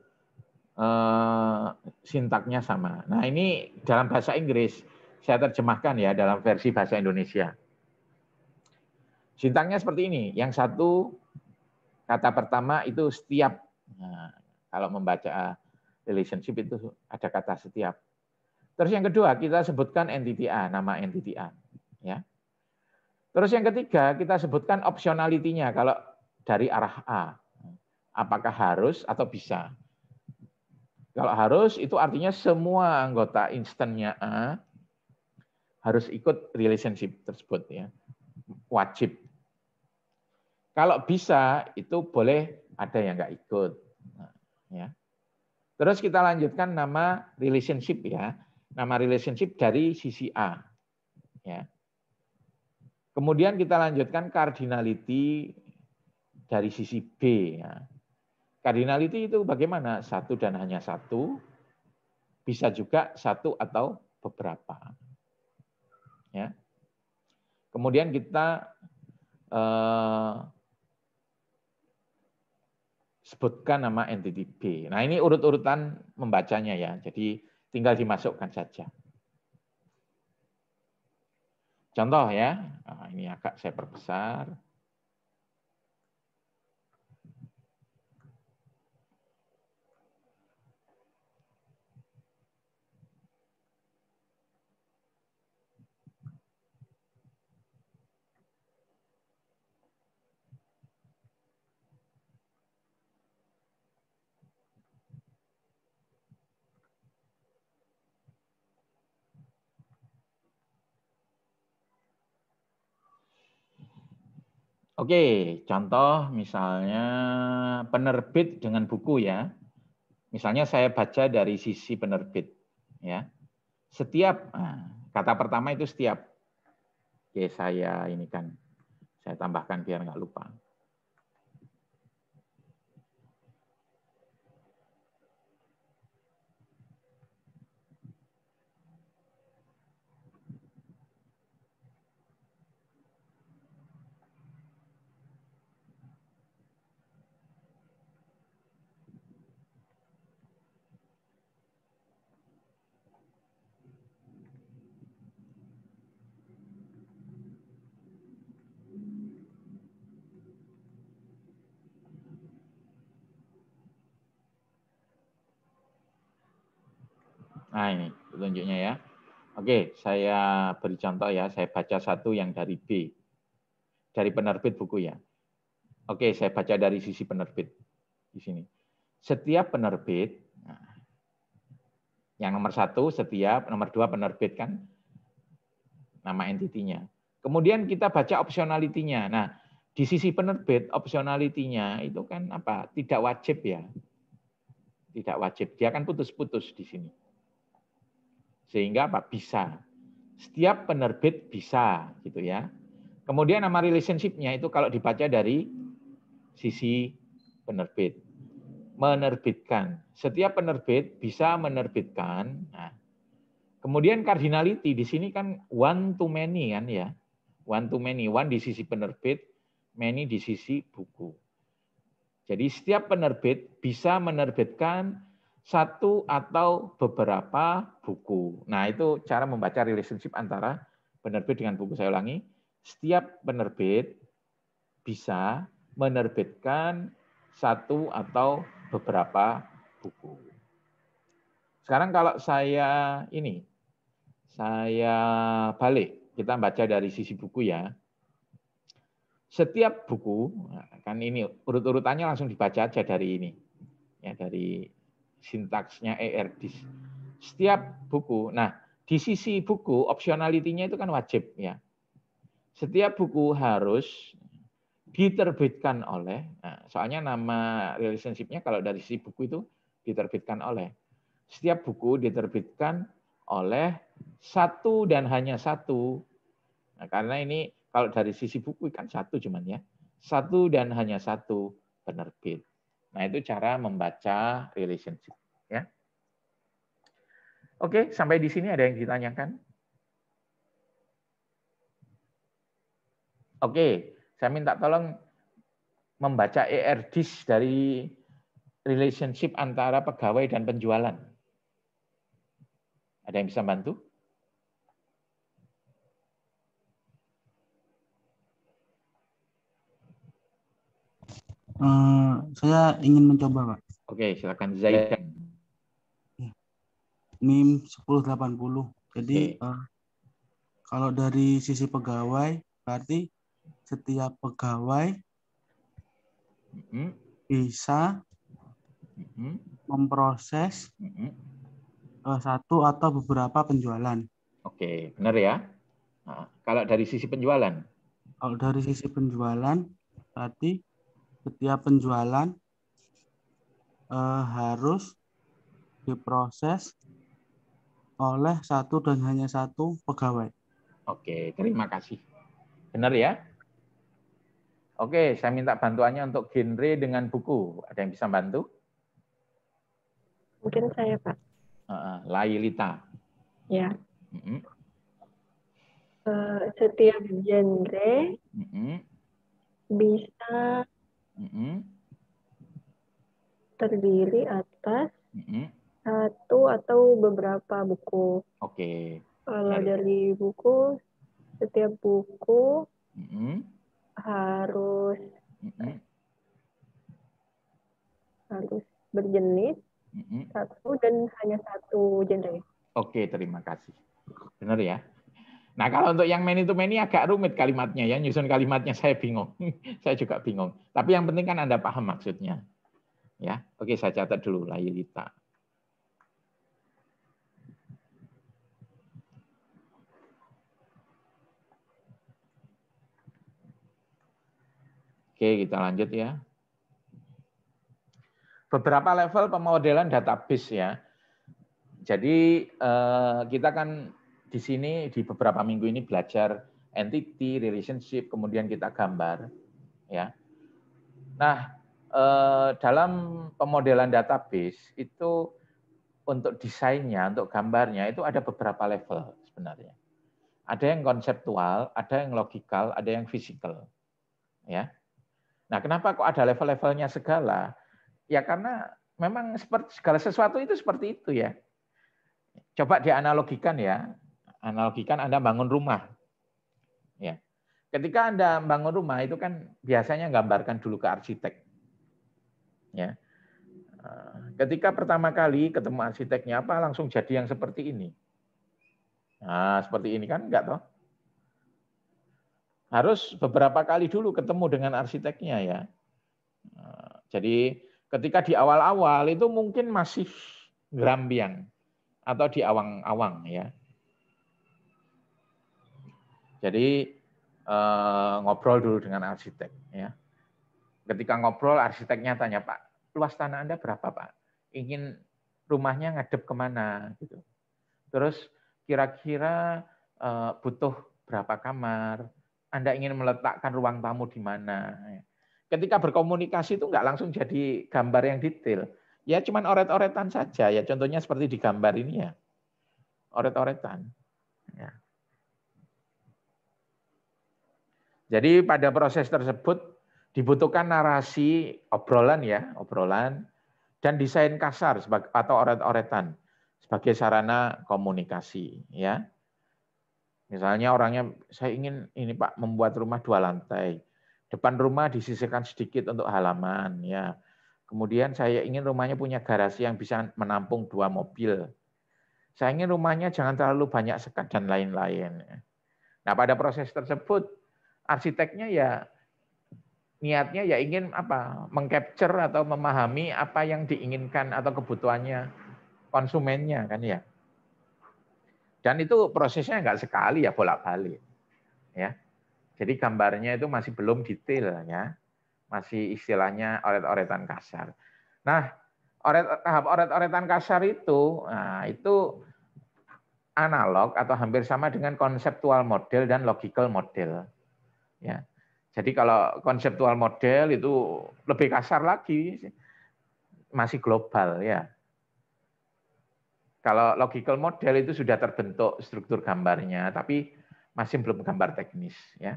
sintaknya sama. Nah, ini dalam bahasa Inggris saya terjemahkan ya dalam versi bahasa Indonesia. Sintaknya seperti ini. Yang satu, kata pertama itu setiap. Nah, kalau membaca relationship itu ada kata setiap. Terus yang kedua, kita sebutkan entity A, nama entity A. Ya. Terus yang ketiga, kita sebutkan optionality-nya kalau dari arah A. Apakah harus atau bisa. Kalau harus, itu artinya semua anggota instannya A harus ikut relationship tersebut. Ya. Wajib. Kalau bisa, itu boleh ada yang nggak ikut. Nah, ya. Terus kita lanjutkan nama relationship ya. Nama relationship dari sisi A. Ya. Kemudian kita lanjutkan cardinality dari sisi B. Ya. Cardinality itu bagaimana? Satu dan hanya satu. Bisa juga satu atau beberapa. Ya. Kemudian kita sebutkan nama entity B. Nah, ini urut-urutan membacanya ya. Jadi tinggal dimasukkan saja. Contoh ya. Nah, ini agak saya perbesar. Oke, contoh misalnya penerbit dengan buku ya. Misalnya saya baca dari sisi penerbit ya. Setiap kata pertama itu setiap. Oke, saya ini kan saya tambahkan biar nggak lupa. Nah, ini petunjuknya ya. Oke, saya beri contoh ya. Saya baca satu yang dari B. Dari penerbit buku ya. Oke, saya baca dari sisi penerbit. Di sini. Setiap penerbit, yang nomor satu setiap, nomor dua penerbit kan, nama entitinya. Kemudian kita baca optionality-nya. Nah, di sisi penerbit, optionality-nya itu kan apa? Tidak wajib ya. Tidak wajib. Dia kan putus-putus di sini. Sehingga apa? Bisa. Setiap penerbit bisa, gitu ya. Kemudian nama relationship-nya itu kalau dibaca dari sisi penerbit. Menerbitkan. Setiap penerbit bisa menerbitkan. Nah, kemudian cardinality di sini kan one to many kan ya. One to many. One di sisi penerbit, many di sisi buku. Jadi setiap penerbit bisa menerbitkan satu atau beberapa buku. Nah, itu cara membaca relationship antara penerbit dengan buku. Saya ulangi, setiap penerbit bisa menerbitkan satu atau beberapa buku. Sekarang kalau saya balik, kita baca dari sisi buku ya. Setiap buku, kan ini urut-urutannya langsung dibaca aja dari ini. Ya, dari sintaksnya ERDIS. Setiap buku. Nah, di sisi buku optionality-nya itu kan wajib ya. Setiap buku harus diterbitkan oleh, nah, soalnya nama relationship-nya kalau dari sisi buku itu diterbitkan oleh. Setiap buku diterbitkan oleh satu dan hanya satu. Nah, karena ini kalau dari sisi buku kan satu cuman ya. Satu dan hanya satu penerbit. Nah, itu cara membaca relationship. Ya. Oke, sampai di sini ada yang ditanyakan? Oke, saya minta tolong membaca ERDIS dari relationship antara pegawai dan penjualan. Ada yang bisa bantu? Saya ingin mencoba, Pak. Oke, silakan Zaidan. NIM 1080. Jadi kalau dari sisi pegawai, berarti setiap pegawai bisa memproses satu atau beberapa penjualan. Oke, benar ya. Nah, kalau dari sisi penjualan? Kalau dari sisi penjualan, berarti setiap penjualan harus diproses oleh satu dan hanya satu pegawai. Oke, terima kasih. Benar ya? Oke, saya minta bantuannya untuk genre dengan buku. Ada yang bisa bantu? Mungkin saya, Pak. Lailita. Ya. Setiap genre bisa terdiri atas satu atau beberapa buku. Oke. Kalau dari buku, setiap buku harus berjenis satu dan hanya satu genre. Oke, terima kasih. Benar ya? Nah, kalau untuk yang many to many agak rumit kalimatnya ya, nyusun kalimatnya saya bingung. Saya juga bingung. Tapi yang penting kan Anda paham maksudnya. Ya, oke, saya catat dulu Lailita. Oke, kita lanjut ya. Beberapa level pemodelan database ya. Jadi kita kan di sini di beberapa minggu ini belajar entity, relationship, kemudian kita gambar ya. Nah, dalam pemodelan database itu untuk desainnya, untuk gambarnya itu ada beberapa level sebenarnya. Ada yang konseptual, ada yang logikal, ada yang fisikal. Ya. Nah, kenapa kok ada level-levelnya segala? Ya karena memang seperti segala sesuatu itu seperti itu ya. Coba dianalogikan ya. Analogikan Anda bangun rumah. Ya. Ketika Anda bangun rumah itu kan biasanya gambarkan dulu ke arsitek. Ya. Ketika pertama kali ketemu arsiteknya apa langsung jadi yang seperti ini. Nah, seperti ini kan enggak toh? Harus beberapa kali dulu ketemu dengan arsiteknya ya. Jadi ketika di awal-awal itu mungkin masih gerambiang atau di awang-awang ya. Jadi ngobrol dulu dengan arsitek ya. Ketika ngobrol arsiteknya tanya, Pak, luas tanah Anda berapa Pak? Ingin rumahnya ngadep kemana gitu. Terus kira-kira butuh berapa kamar? Anda ingin meletakkan ruang tamu di mana? Ketika berkomunikasi itu nggak langsung jadi gambar yang detail. Ya cuman oret-oretan saja. Ya contohnya seperti di gambar ini ya. Oret-oretan. Ya. Jadi pada proses tersebut dibutuhkan narasi obrolan ya, obrolan dan desain kasar atau oret-oretan sebagai sarana komunikasi ya. Misalnya orangnya, saya ingin ini Pak membuat rumah 2 lantai. Depan rumah disisihkan sedikit untuk halaman ya. Kemudian saya ingin rumahnya punya garasi yang bisa menampung 2 mobil. Saya ingin rumahnya jangan terlalu banyak sekat dan lain-lain. Nah, pada proses tersebut arsiteknya ya niatnya ya ingin apa? Mengcapture atau memahami apa yang diinginkan atau kebutuhannya konsumennya kan ya. Dan itu prosesnya nggak sekali ya bolak-balik. Ya. Jadi gambarnya itu masih belum detail ya. Masih istilahnya oret-oretan kasar. Nah, tahap oret-oretan kasar itu analog atau hampir sama dengan konseptual model dan logical model. Ya. Jadi kalau konseptual model itu lebih kasar lagi, masih global ya. Kalau logical model itu sudah terbentuk struktur gambarnya, tapi masih belum gambar teknis ya.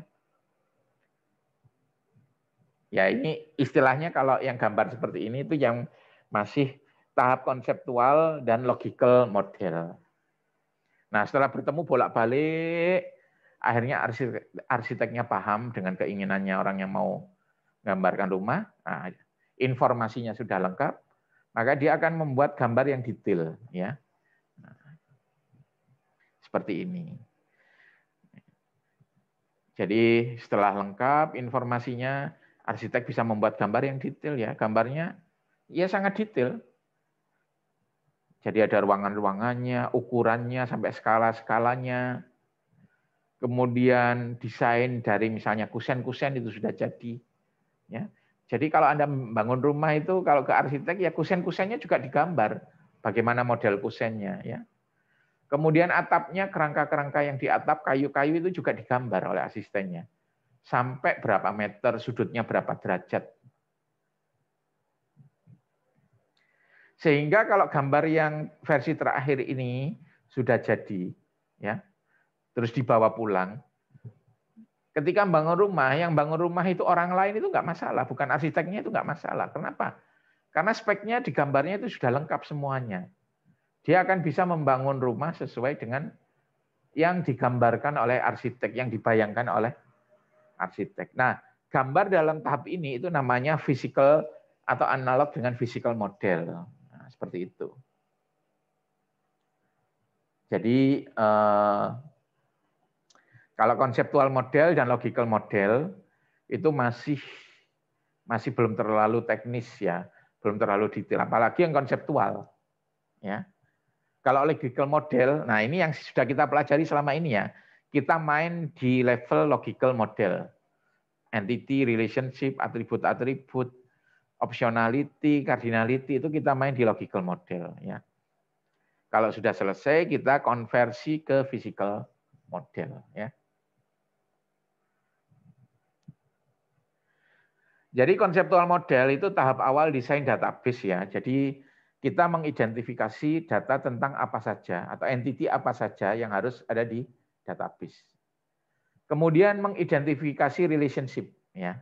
Ya ini istilahnya kalau yang gambar seperti ini itu yang masih tahap konseptual dan logical model. Nah setelah bertemu bolak-balik, akhirnya arsiteknya paham dengan keinginannya orang yang mau gambarkan rumah, nah, informasinya sudah lengkap, maka dia akan membuat gambar yang detail ya. Seperti ini. Jadi setelah lengkap informasinya, arsitek bisa membuat gambar yang detail ya. Gambarnya ya sangat detail. Jadi ada ruangan-ruangannya, ukurannya sampai skala-skalanya. Kemudian desain dari misalnya kusen-kusen itu sudah jadi. Ya. Jadi kalau Anda bangun rumah itu kalau ke arsitek ya kusen-kusennya juga digambar. bagaimana model kusennya ya. Kemudian atapnya, kerangka-kerangka yang di atap, kayu-kayu itu juga digambar oleh asistennya. Sampai berapa meter, sudutnya berapa derajat. Sehingga kalau gambar yang versi terakhir ini sudah jadi, ya, terus dibawa pulang, ketika bangun rumah, yang bangun rumah itu orang lain itu nggak masalah, bukan arsiteknya itu nggak masalah. Kenapa? Karena speknya di gambarnya itu sudah lengkap semuanya. Dia akan bisa membangun rumah sesuai dengan yang digambarkan oleh arsitek, yang dibayangkan oleh arsitek. Nah, gambar dalam tahap ini itu namanya physical atau analog dengan physical model. Nah, seperti itu. Jadi, kalau konseptual model dan logical model itu masih belum terlalu teknis ya, belum terlalu detail. Apalagi yang konseptual, ya. Kalau logical model, nah ini yang sudah kita pelajari selama ini ya. Kita main di level logical model. Entity, relationship, atribut-atribut, optionality, cardinality, itu kita main di logical model. Ya. Kalau sudah selesai, kita konversi ke physical model. Ya. Jadi konseptual model itu tahap awal desain database ya. Jadi kita mengidentifikasi data tentang apa saja atau entity apa saja yang harus ada di database. Kemudian mengidentifikasi relationship ya.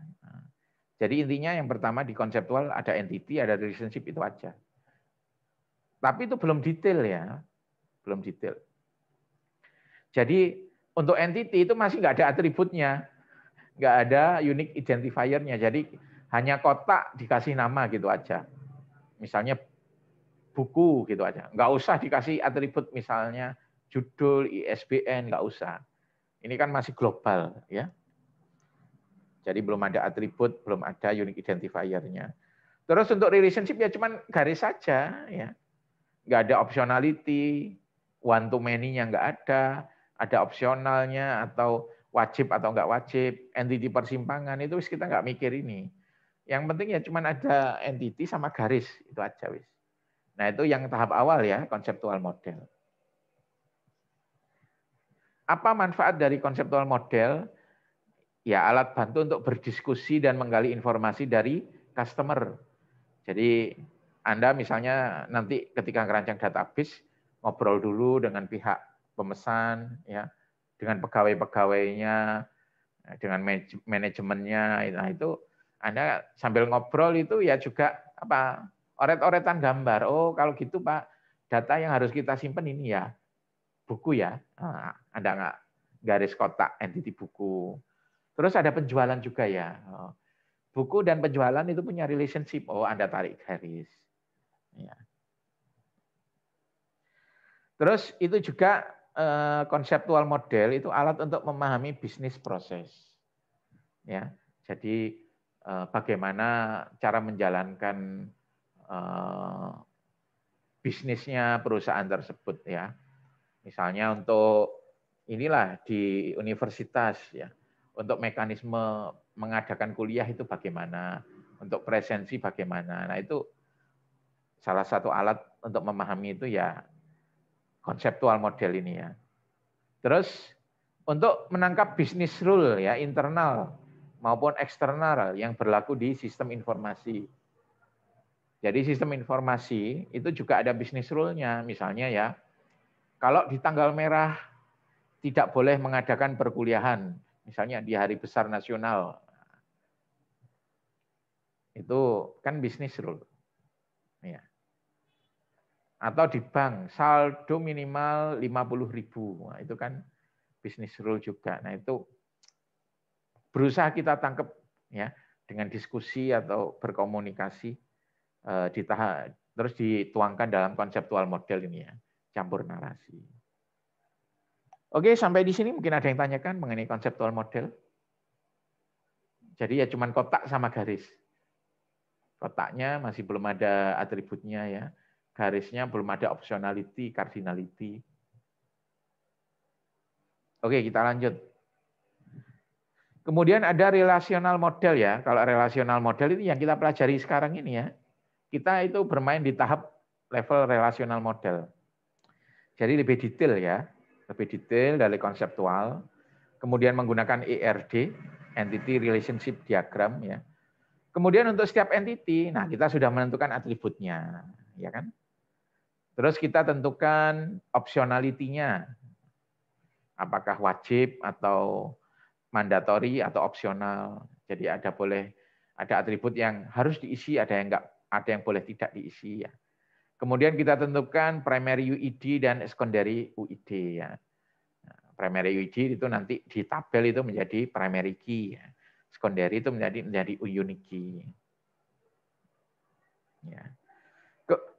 Jadi intinya yang pertama di konseptual ada entity, ada relationship itu aja. Tapi itu belum detail ya. Belum detail. Jadi untuk entity itu masih nggak ada atributnya. Nggak ada unique identifier-nya. Jadi hanya kotak dikasih nama gitu aja. Misalnya buku gitu aja. Nggak usah dikasih atribut misalnya judul, ISBN, nggak usah. Ini kan masih global ya. Jadi belum ada atribut, belum ada unique identifier-nya. Terus untuk relationship ya cuman garis saja ya. Nggak ada optionality, one to many-nya nggak ada opsionalnya atau wajib atau nggak wajib, entity persimpangan itu kita nggak mikir ini. Yang penting ya cuman ada entity sama garis itu aja wis. Nah, itu yang tahap awal ya, konseptual model. Apa manfaat dari konseptual model? Ya, alat bantu untuk berdiskusi dan menggali informasi dari customer. Jadi, Anda misalnya nanti ketika ngerancang database, ngobrol dulu dengan pihak pemesan, ya, dengan pegawai-pegawainya, dengan manajemennya. Nah, itu Anda sambil ngobrol itu ya juga apa? Oret-oretan gambar. Oh, kalau gitu Pak, data yang harus kita simpan ini ya, buku ya. Ada nggak garis kotak entity buku. Terus ada penjualan juga ya. Buku dan penjualan itu punya relationship. Oh, Anda tarik garis. Ya. Terus itu juga konseptual model itu alat untuk memahami bisnis proses. Ya. Jadi bagaimana cara menjalankan bisnisnya perusahaan tersebut ya. Misalnya untuk inilah di universitas ya. Untuk mekanisme mengadakan kuliah itu bagaimana, untuk presensi bagaimana. Nah, itu salah satu alat untuk memahami itu ya konseptual model ini ya. Terus untuk menangkap bisnis rule ya internal maupun eksternal yang berlaku di sistem informasi. Jadi sistem informasi itu juga ada bisnis rule-nya. Misalnya ya, kalau di tanggal merah tidak boleh mengadakan perkuliahan, misalnya di hari besar nasional, itu kan bisnis rule. Ya. Atau di bank, saldo minimal 50.000, nah, itu kan bisnis rule juga. Nah itu berusaha kita tangkap ya dengan diskusi atau berkomunikasi. Terus dituangkan dalam konseptual model ini ya, campur narasi. Oke, sampai di sini mungkin ada yang tanyakan mengenai konseptual model. Jadi ya cuman kotak sama garis. Kotaknya masih belum ada atributnya ya. Garisnya belum ada optionality, cardinality. Oke, kita lanjut. Kemudian ada relational model ya. Kalau relational model itu yang kita pelajari sekarang ini ya. Kita itu bermain di tahap level relational model. Jadi lebih detail ya, lebih detail dari konseptual. Kemudian menggunakan ERD, Entity Relationship Diagram ya. Kemudian untuk setiap entity, nah kita sudah menentukan atributnya, ya kan? Terus kita tentukan optionality-nya. Apakah wajib atau mandatory atau opsional. Jadi ada atribut yang harus diisi, ada yang boleh tidak diisi ya. Kemudian kita tentukan primary UID dan secondary UID ya. Primary UID itu nanti di tabel itu menjadi primary key ya. Secondary itu menjadi unique key. Ya.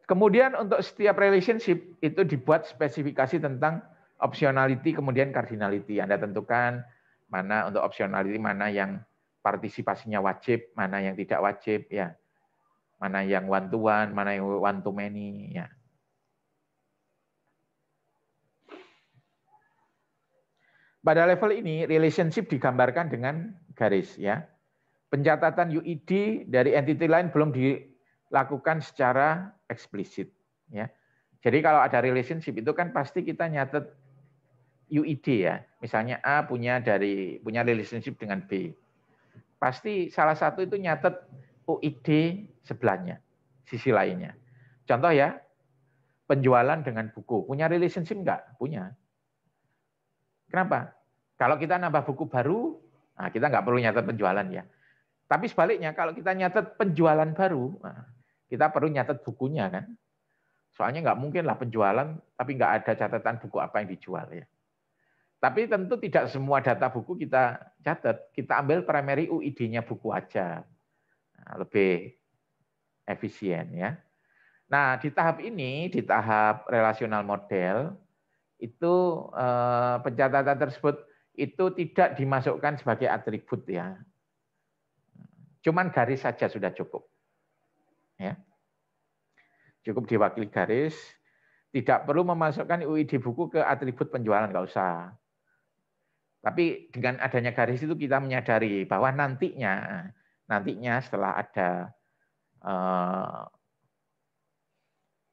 Kemudian untuk setiap relationship itu dibuat spesifikasi tentang optionality kemudian cardinality. Anda tentukan mana untuk optionality, mana yang partisipasinya wajib, mana yang tidak wajib ya. Mana yang one to one, mana yang one to many ya. Pada level ini, relationship digambarkan dengan garis ya. Pencatatan UID dari entity lain belum dilakukan secara eksplisit ya. Jadi kalau ada relationship itu kan pasti kita nyatet UID ya. Misalnya A punya relationship dengan B. Pasti salah satu itu nyatet UID sebelahnya, sisi lainnya. Contoh ya, penjualan dengan buku. Punya relationship enggak? Punya. Kenapa? Kalau kita nambah buku baru, nah kita nggak perlu nyatet penjualan ya. Tapi sebaliknya, kalau kita nyatet penjualan baru, nah kita perlu nyatet bukunya kan. Soalnya nggak mungkin lah penjualan, tapi nggak ada catatan buku apa yang dijual ya. Tapi tentu tidak semua data buku kita catat. Kita ambil primary UID-nya buku aja. Nah, lebih efisien ya. Nah, di tahap ini, di tahap relational model, itu pencatatan tersebut itu tidak dimasukkan sebagai atribut ya. Cuman garis saja sudah cukup. Ya. Cukup diwakili garis, tidak perlu memasukkan UID buku ke atribut penjualan, nggak usah. Tapi dengan adanya garis itu kita menyadari bahwa nantinya setelah ada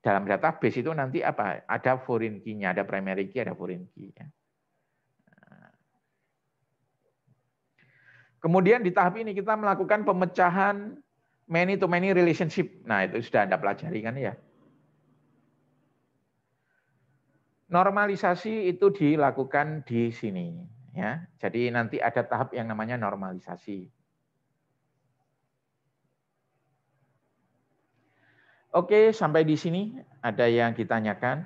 dalam database itu nanti apa? Ada foreign key-nya, ada primary key, ada foreign key. Ya. Kemudian di tahap ini kita melakukan pemecahan many to many relationship. Nah, itu sudah Anda pelajari kan ya. Normalisasi itu dilakukan di sini ya. Jadi nanti ada tahap yang namanya normalisasi. Oke, sampai di sini ada yang ditanyakan?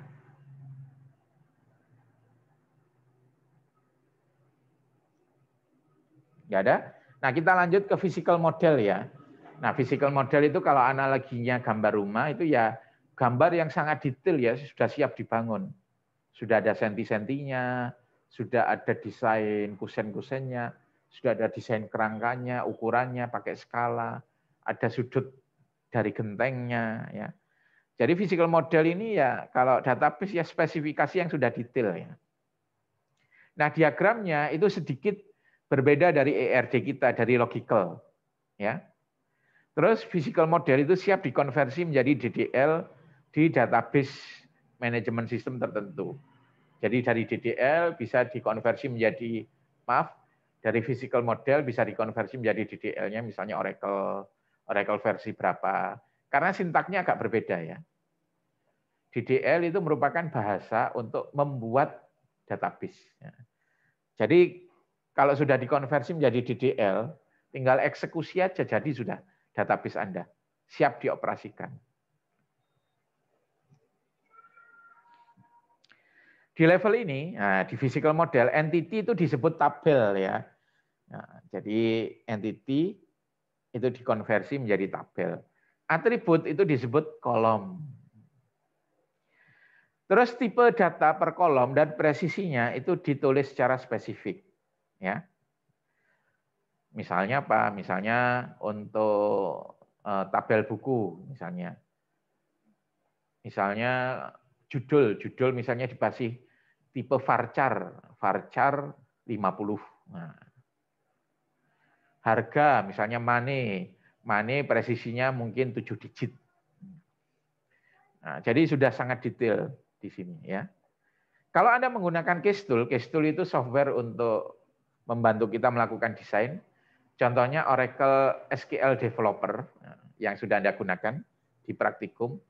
Nggak ada? Nah, kita lanjut ke physical model ya. Nah, physical model itu kalau analoginya gambar rumah itu ya gambar yang sangat detail ya, sudah siap dibangun. Sudah ada senti-sentinya, sudah ada desain kusen-kusennya, sudah ada desain kerangkanya, ukurannya, pakai skala, ada sudut dari gentengnya ya. Jadi physical model ini ya kalau database ya spesifikasi yang sudah detail ya. Nah, diagramnya itu sedikit berbeda dari ERD kita, dari logical ya. Terus physical model itu siap dikonversi menjadi DDL di database management system tertentu. Jadi dari DDL bisa dikonversi menjadi dari physical model bisa dikonversi menjadi DDL-nya misalnya Oracle versi berapa. Karena sintaknya agak berbeda ya. DDL itu merupakan bahasa untuk membuat database. Jadi kalau sudah dikonversi menjadi DDL, tinggal eksekusi aja jadi sudah database Anda siap dioperasikan. Di level ini, di physical model, entity itu disebut tabel ya. Nah, jadi entity itu dikonversi menjadi tabel. Atribut itu disebut kolom. Terus tipe data per kolom dan presisinya itu ditulis secara spesifik. Ya. Misalnya apa? Misalnya untuk tabel buku misalnya. Misalnya judul misalnya dikasih tipe varchar 50. Nah. Harga misalnya money presisinya mungkin 7 digit. Nah, jadi sudah sangat detail di sini ya. Kalau Anda menggunakan case tool itu software untuk membantu kita melakukan desain. Contohnya Oracle SQL Developer yang sudah Anda gunakan di praktikum.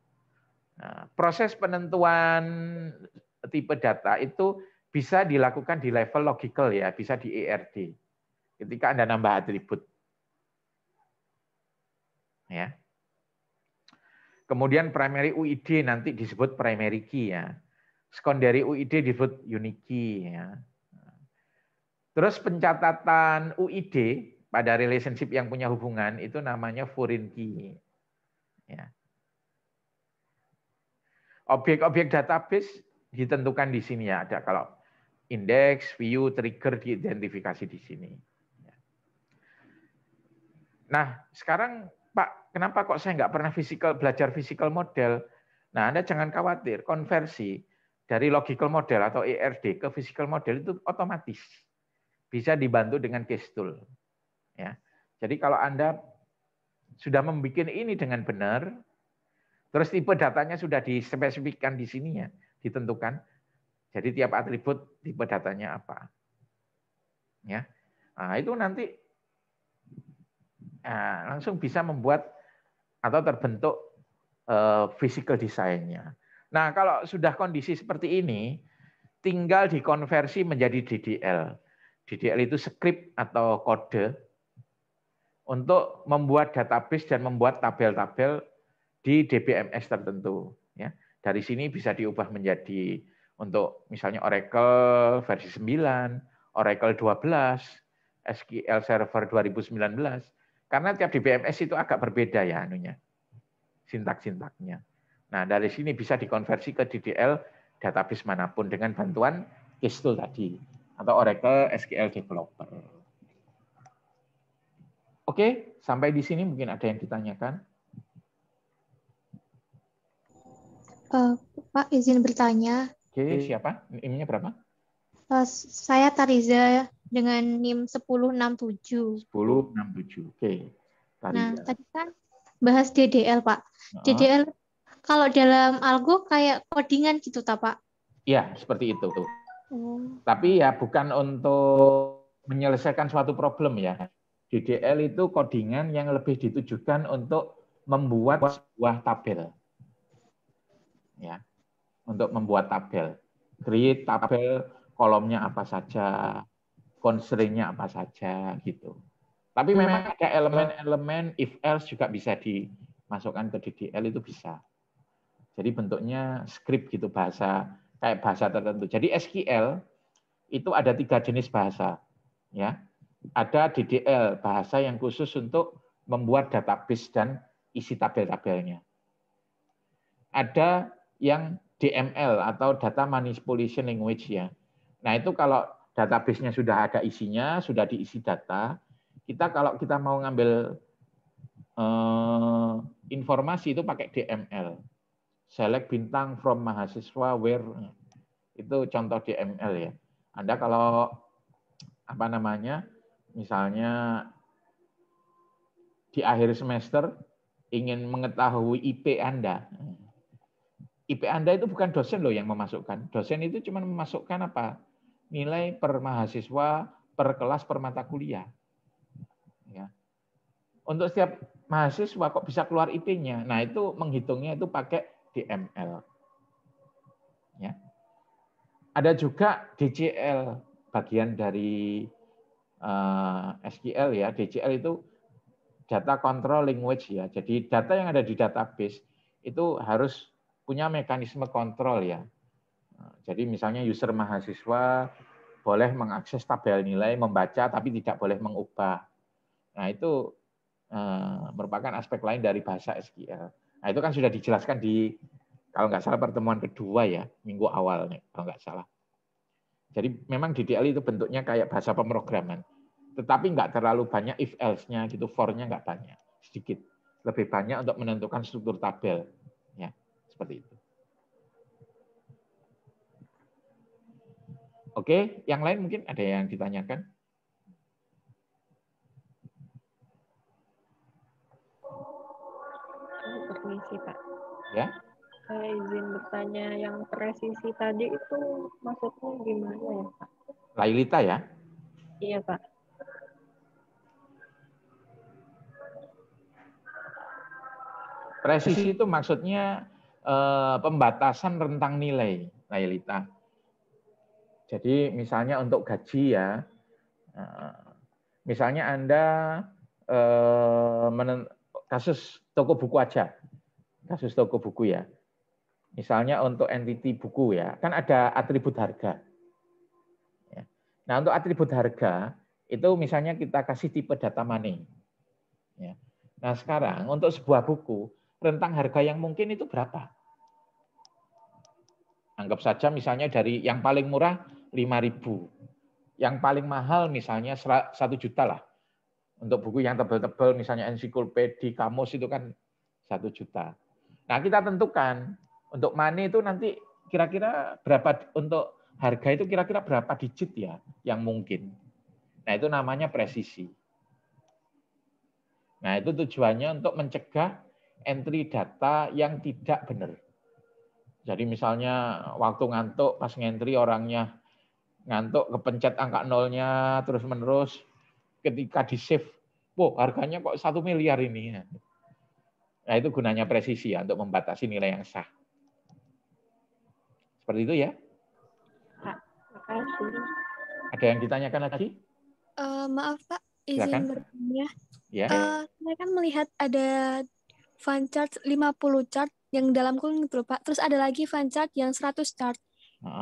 Nah, proses penentuan tipe data itu bisa dilakukan di level logical ya, bisa di ERD. Ketika Anda nambah atribut. Ya. Kemudian primary UID nanti disebut primary key ya. Secondary UID disebut unique key ya. Terus pencatatan UID pada relationship yang punya hubungan itu namanya foreign key. Ya. Objek-objek database ditentukan di sini ya, ada kalau index, view, trigger diidentifikasi di sini. Nah, sekarang Pak, kenapa kok saya nggak pernah belajar physical model? Nah, Anda jangan khawatir, konversi dari logical model atau ERD ke physical model itu otomatis. Bisa dibantu dengan case tool. Ya. Jadi kalau Anda sudah membuat ini dengan benar, terus tipe datanya sudah dispesifikkan di sininya, ditentukan. Jadi tiap atribut tipe datanya apa. Ya. Nah, itu nanti langsung bisa membuat atau terbentuk physical design-nya. Nah, kalau sudah kondisi seperti ini, tinggal dikonversi menjadi DDL. DDL itu script atau kode untuk membuat database dan membuat tabel-tabel di DBMS tertentu. Ya. Dari sini bisa diubah menjadi untuk misalnya Oracle versi 9, Oracle 12, SQL Server 2019. Karena tiap DBMS itu agak berbeda ya anunya, sintak-sintaknya. Nah, dari sini bisa dikonversi ke DDL database manapun dengan bantuan case tool tadi atau Oracle SQL Developer. Oke, sampai di sini mungkin ada yang ditanyakan. Pak, izin bertanya. Oke, siapa? NIM-nya berapa? Saya Tariza dengan NIM 1067. 1067. Oke. Tariza. Nah, tadi kan bahas DDL, Pak. DDL kalau dalam algo kayak codingan gitu, Pak? Iya, seperti itu. Tapi ya bukan untuk menyelesaikan suatu problem ya. DDL itu codingan yang lebih ditujukan untuk membuat sebuah tabel. Ya. Untuk membuat tabel. Create tabel, kolomnya apa saja, constraint-nya apa saja gitu. Tapi memang ada elemen-elemen if else juga bisa dimasukkan ke DDL, itu bisa. Jadi bentuknya script gitu, bahasa kayak bahasa tertentu. Jadi SQL itu ada 3 jenis bahasa, ya. Ada DDL, bahasa yang khusus untuk membuat database dan isi tabel-tabelnya. Ada yang DML atau Data Manipulation Language ya. Nah itu kalau database-nya sudah ada isinya, sudah diisi data, kalau kita mau ngambil informasi itu pakai DML. Select bintang from mahasiswa where, itu contoh DML ya. Anda kalau misalnya di akhir semester ingin mengetahui IP Anda. IP Anda itu bukan dosen loh yang memasukkan. Dosen itu cuma memasukkan apa? Nilai per mahasiswa, per kelas, per mata kuliah. Ya. Untuk setiap mahasiswa kok bisa keluar IP-nya. Nah, itu menghitungnya itu pakai DML. Ya. Ada juga DCL, bagian dari SQL ya. DCL itu data control language ya. Jadi data yang ada di database itu harus punya mekanisme kontrol ya. Jadi misalnya user mahasiswa boleh mengakses tabel nilai, membaca tapi tidak boleh mengubah. Nah itu merupakan aspek lain dari bahasa SQL. Nah itu kan sudah dijelaskan di, kalau nggak salah pertemuan kedua ya, minggu awal kalau nggak salah. Jadi memang DDL itu bentuknya kayak bahasa pemrograman. Tetapi nggak terlalu banyak if else-nya gitu, for-nya nggak banyak, sedikit. Lebih banyak untuk menentukan struktur tabel. Ya, seperti itu. Oke, yang lain mungkin ada yang ditanyakan? Permisi, Pak. Ya. katanya yang presisi tadi itu maksudnya gimana ya, Pak? Lailita ya? Iya, Pak. Presisi itu maksudnya pembatasan rentang nilai, Lailita. Jadi misalnya untuk gaji ya, misalnya Anda kasus toko buku aja, kasus toko buku ya. Misalnya untuk entity buku ya, kan ada atribut harga. Nah untuk atribut harga itu misalnya kita kasih tipe data money. Nah sekarang untuk sebuah buku rentang harga yang mungkin itu berapa? Anggap saja misalnya dari yang paling murah 5.000, yang paling mahal misalnya 1 juta lah. Untuk buku yang tebal-tebal misalnya ensiklopedi, kamus itu kan 1 juta. Nah kita tentukan untuk money itu nanti kira-kira berapa, untuk harga itu kira-kira berapa digit ya yang mungkin. Nah itu namanya presisi. Nah itu tujuannya untuk mencegah entry data yang tidak benar. Jadi misalnya waktu ngantuk pas ngentri orangnya ngantuk kepencet angka nolnya terus menerus, ketika di save, wow harganya kok 1 miliar ini. Nah itu gunanya presisi ya untuk membatasi nilai yang sah. Seperti itu ya. Makasih. Ada yang ditanyakan lagi? Maaf Pak, Silakan. izin bertanya. Ya. Saya kan melihat ada fun chart 50 chart yang dalam kurung itu Pak. Terus ada lagi fun chart yang 100 chart.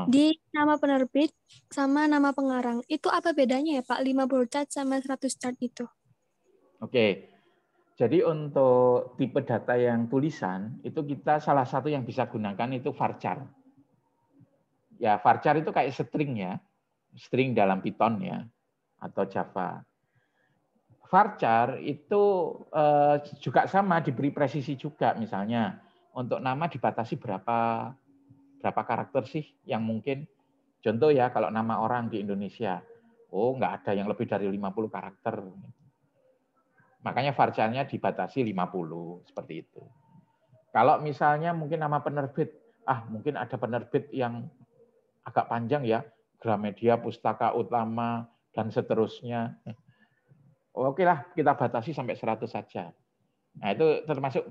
Di nama penerbit sama nama pengarang. Itu apa bedanya ya Pak? 50 chart sama 100 chart itu? Oke. Jadi untuk tipe data yang tulisan, itu kita salah satu yang bisa gunakan itu varchar. Ya, varchar itu kayak string ya. String dalam Python ya. Atau Java. Varchar itu juga sama, diberi presisi juga. Misalnya, untuk nama dibatasi berapa karakter sih yang mungkin. Contoh ya, kalau nama orang di Indonesia, nggak ada yang lebih dari 50 karakter. Makanya varcharnya dibatasi 50, seperti itu. Kalau misalnya mungkin nama penerbit, mungkin ada penerbit yang agak panjang ya, Gramedia, Pustaka Utama, dan seterusnya. Oke lah, kita batasi sampai 100 saja. Nah, itu termasuk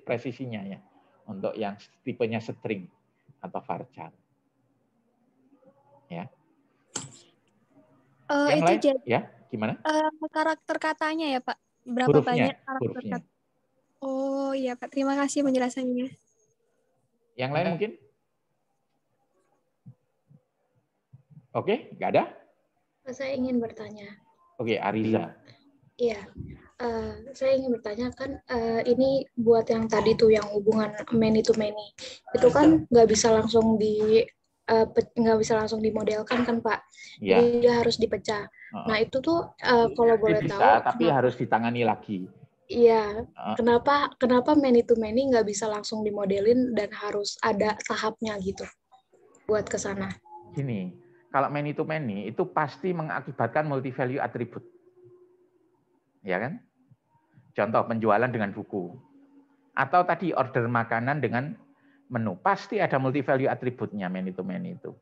presisinya ya, untuk yang tipenya string atau varchar. Ya. Yang itu lain, jadi, ya, gimana? Karakter katanya ya Pak? Berapa Hurufnya, banyak karakter hurufnya. kata? Oh iya Pak, terima kasih penjelasannya. Yang lain mungkin? Oke, nggak ada? Saya ingin bertanya. Oke, Ariza. Iya, saya ingin bertanya kan ini buat yang tadi tuh yang hubungan many to many itu kan nggak bisa langsung dimodelkan kan Pak? Ya. Jadi dia harus dipecah. Nah itu tuh kalau boleh bisa, tahu, tapi harus ditangani lagi. Iya, kenapa many to many nggak bisa langsung dimodelin dan harus ada tahapnya gitu buat ke sana? Gini, kalau many to many itu pasti mengakibatkan multi value attribute. Ya kan? Contoh penjualan dengan buku. Atau tadi order makanan dengan menu. Pasti ada multi value attribute-nya many to many itu.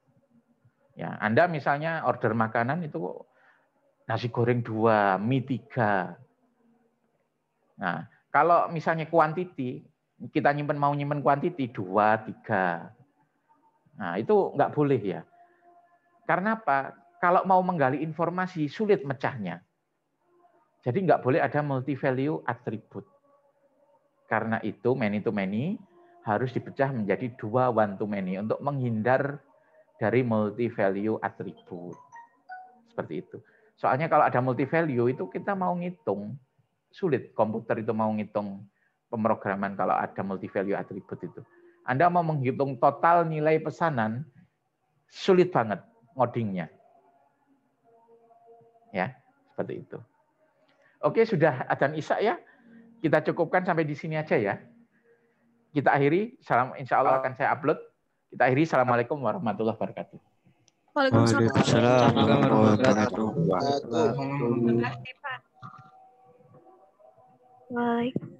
Ya, Anda misalnya order makanan itu nasi goreng 2, mie 3. Nah, kalau misalnya quantity, kita mau nyimpen quantity 2, 3. Nah, itu nggak boleh ya. Karena apa? Kalau mau menggali informasi, sulit mecahnya. Jadi nggak boleh ada multi value attribute. Karena itu many to many harus dipecah menjadi 2 one to many untuk menghindar dari multi value attribute. Seperti itu. Soalnya kalau ada multi value itu kita mau ngitung sulit, komputer itu mau ngitung pemrograman kalau ada multi value attribute itu. Anda mau menghitung total nilai pesanan sulit banget ngodingnya. Ya, seperti itu. Oke, sudah adzan Isya ya. Kita cukupkan sampai di sini aja ya. Kita akhiri. Insya Allah akan saya upload. Kita akhiri. Assalamualaikum warahmatullahi wabarakatuh. Waalaikumsalam warahmatullahi wabarakatuh. Terima kasih Pak. Bye.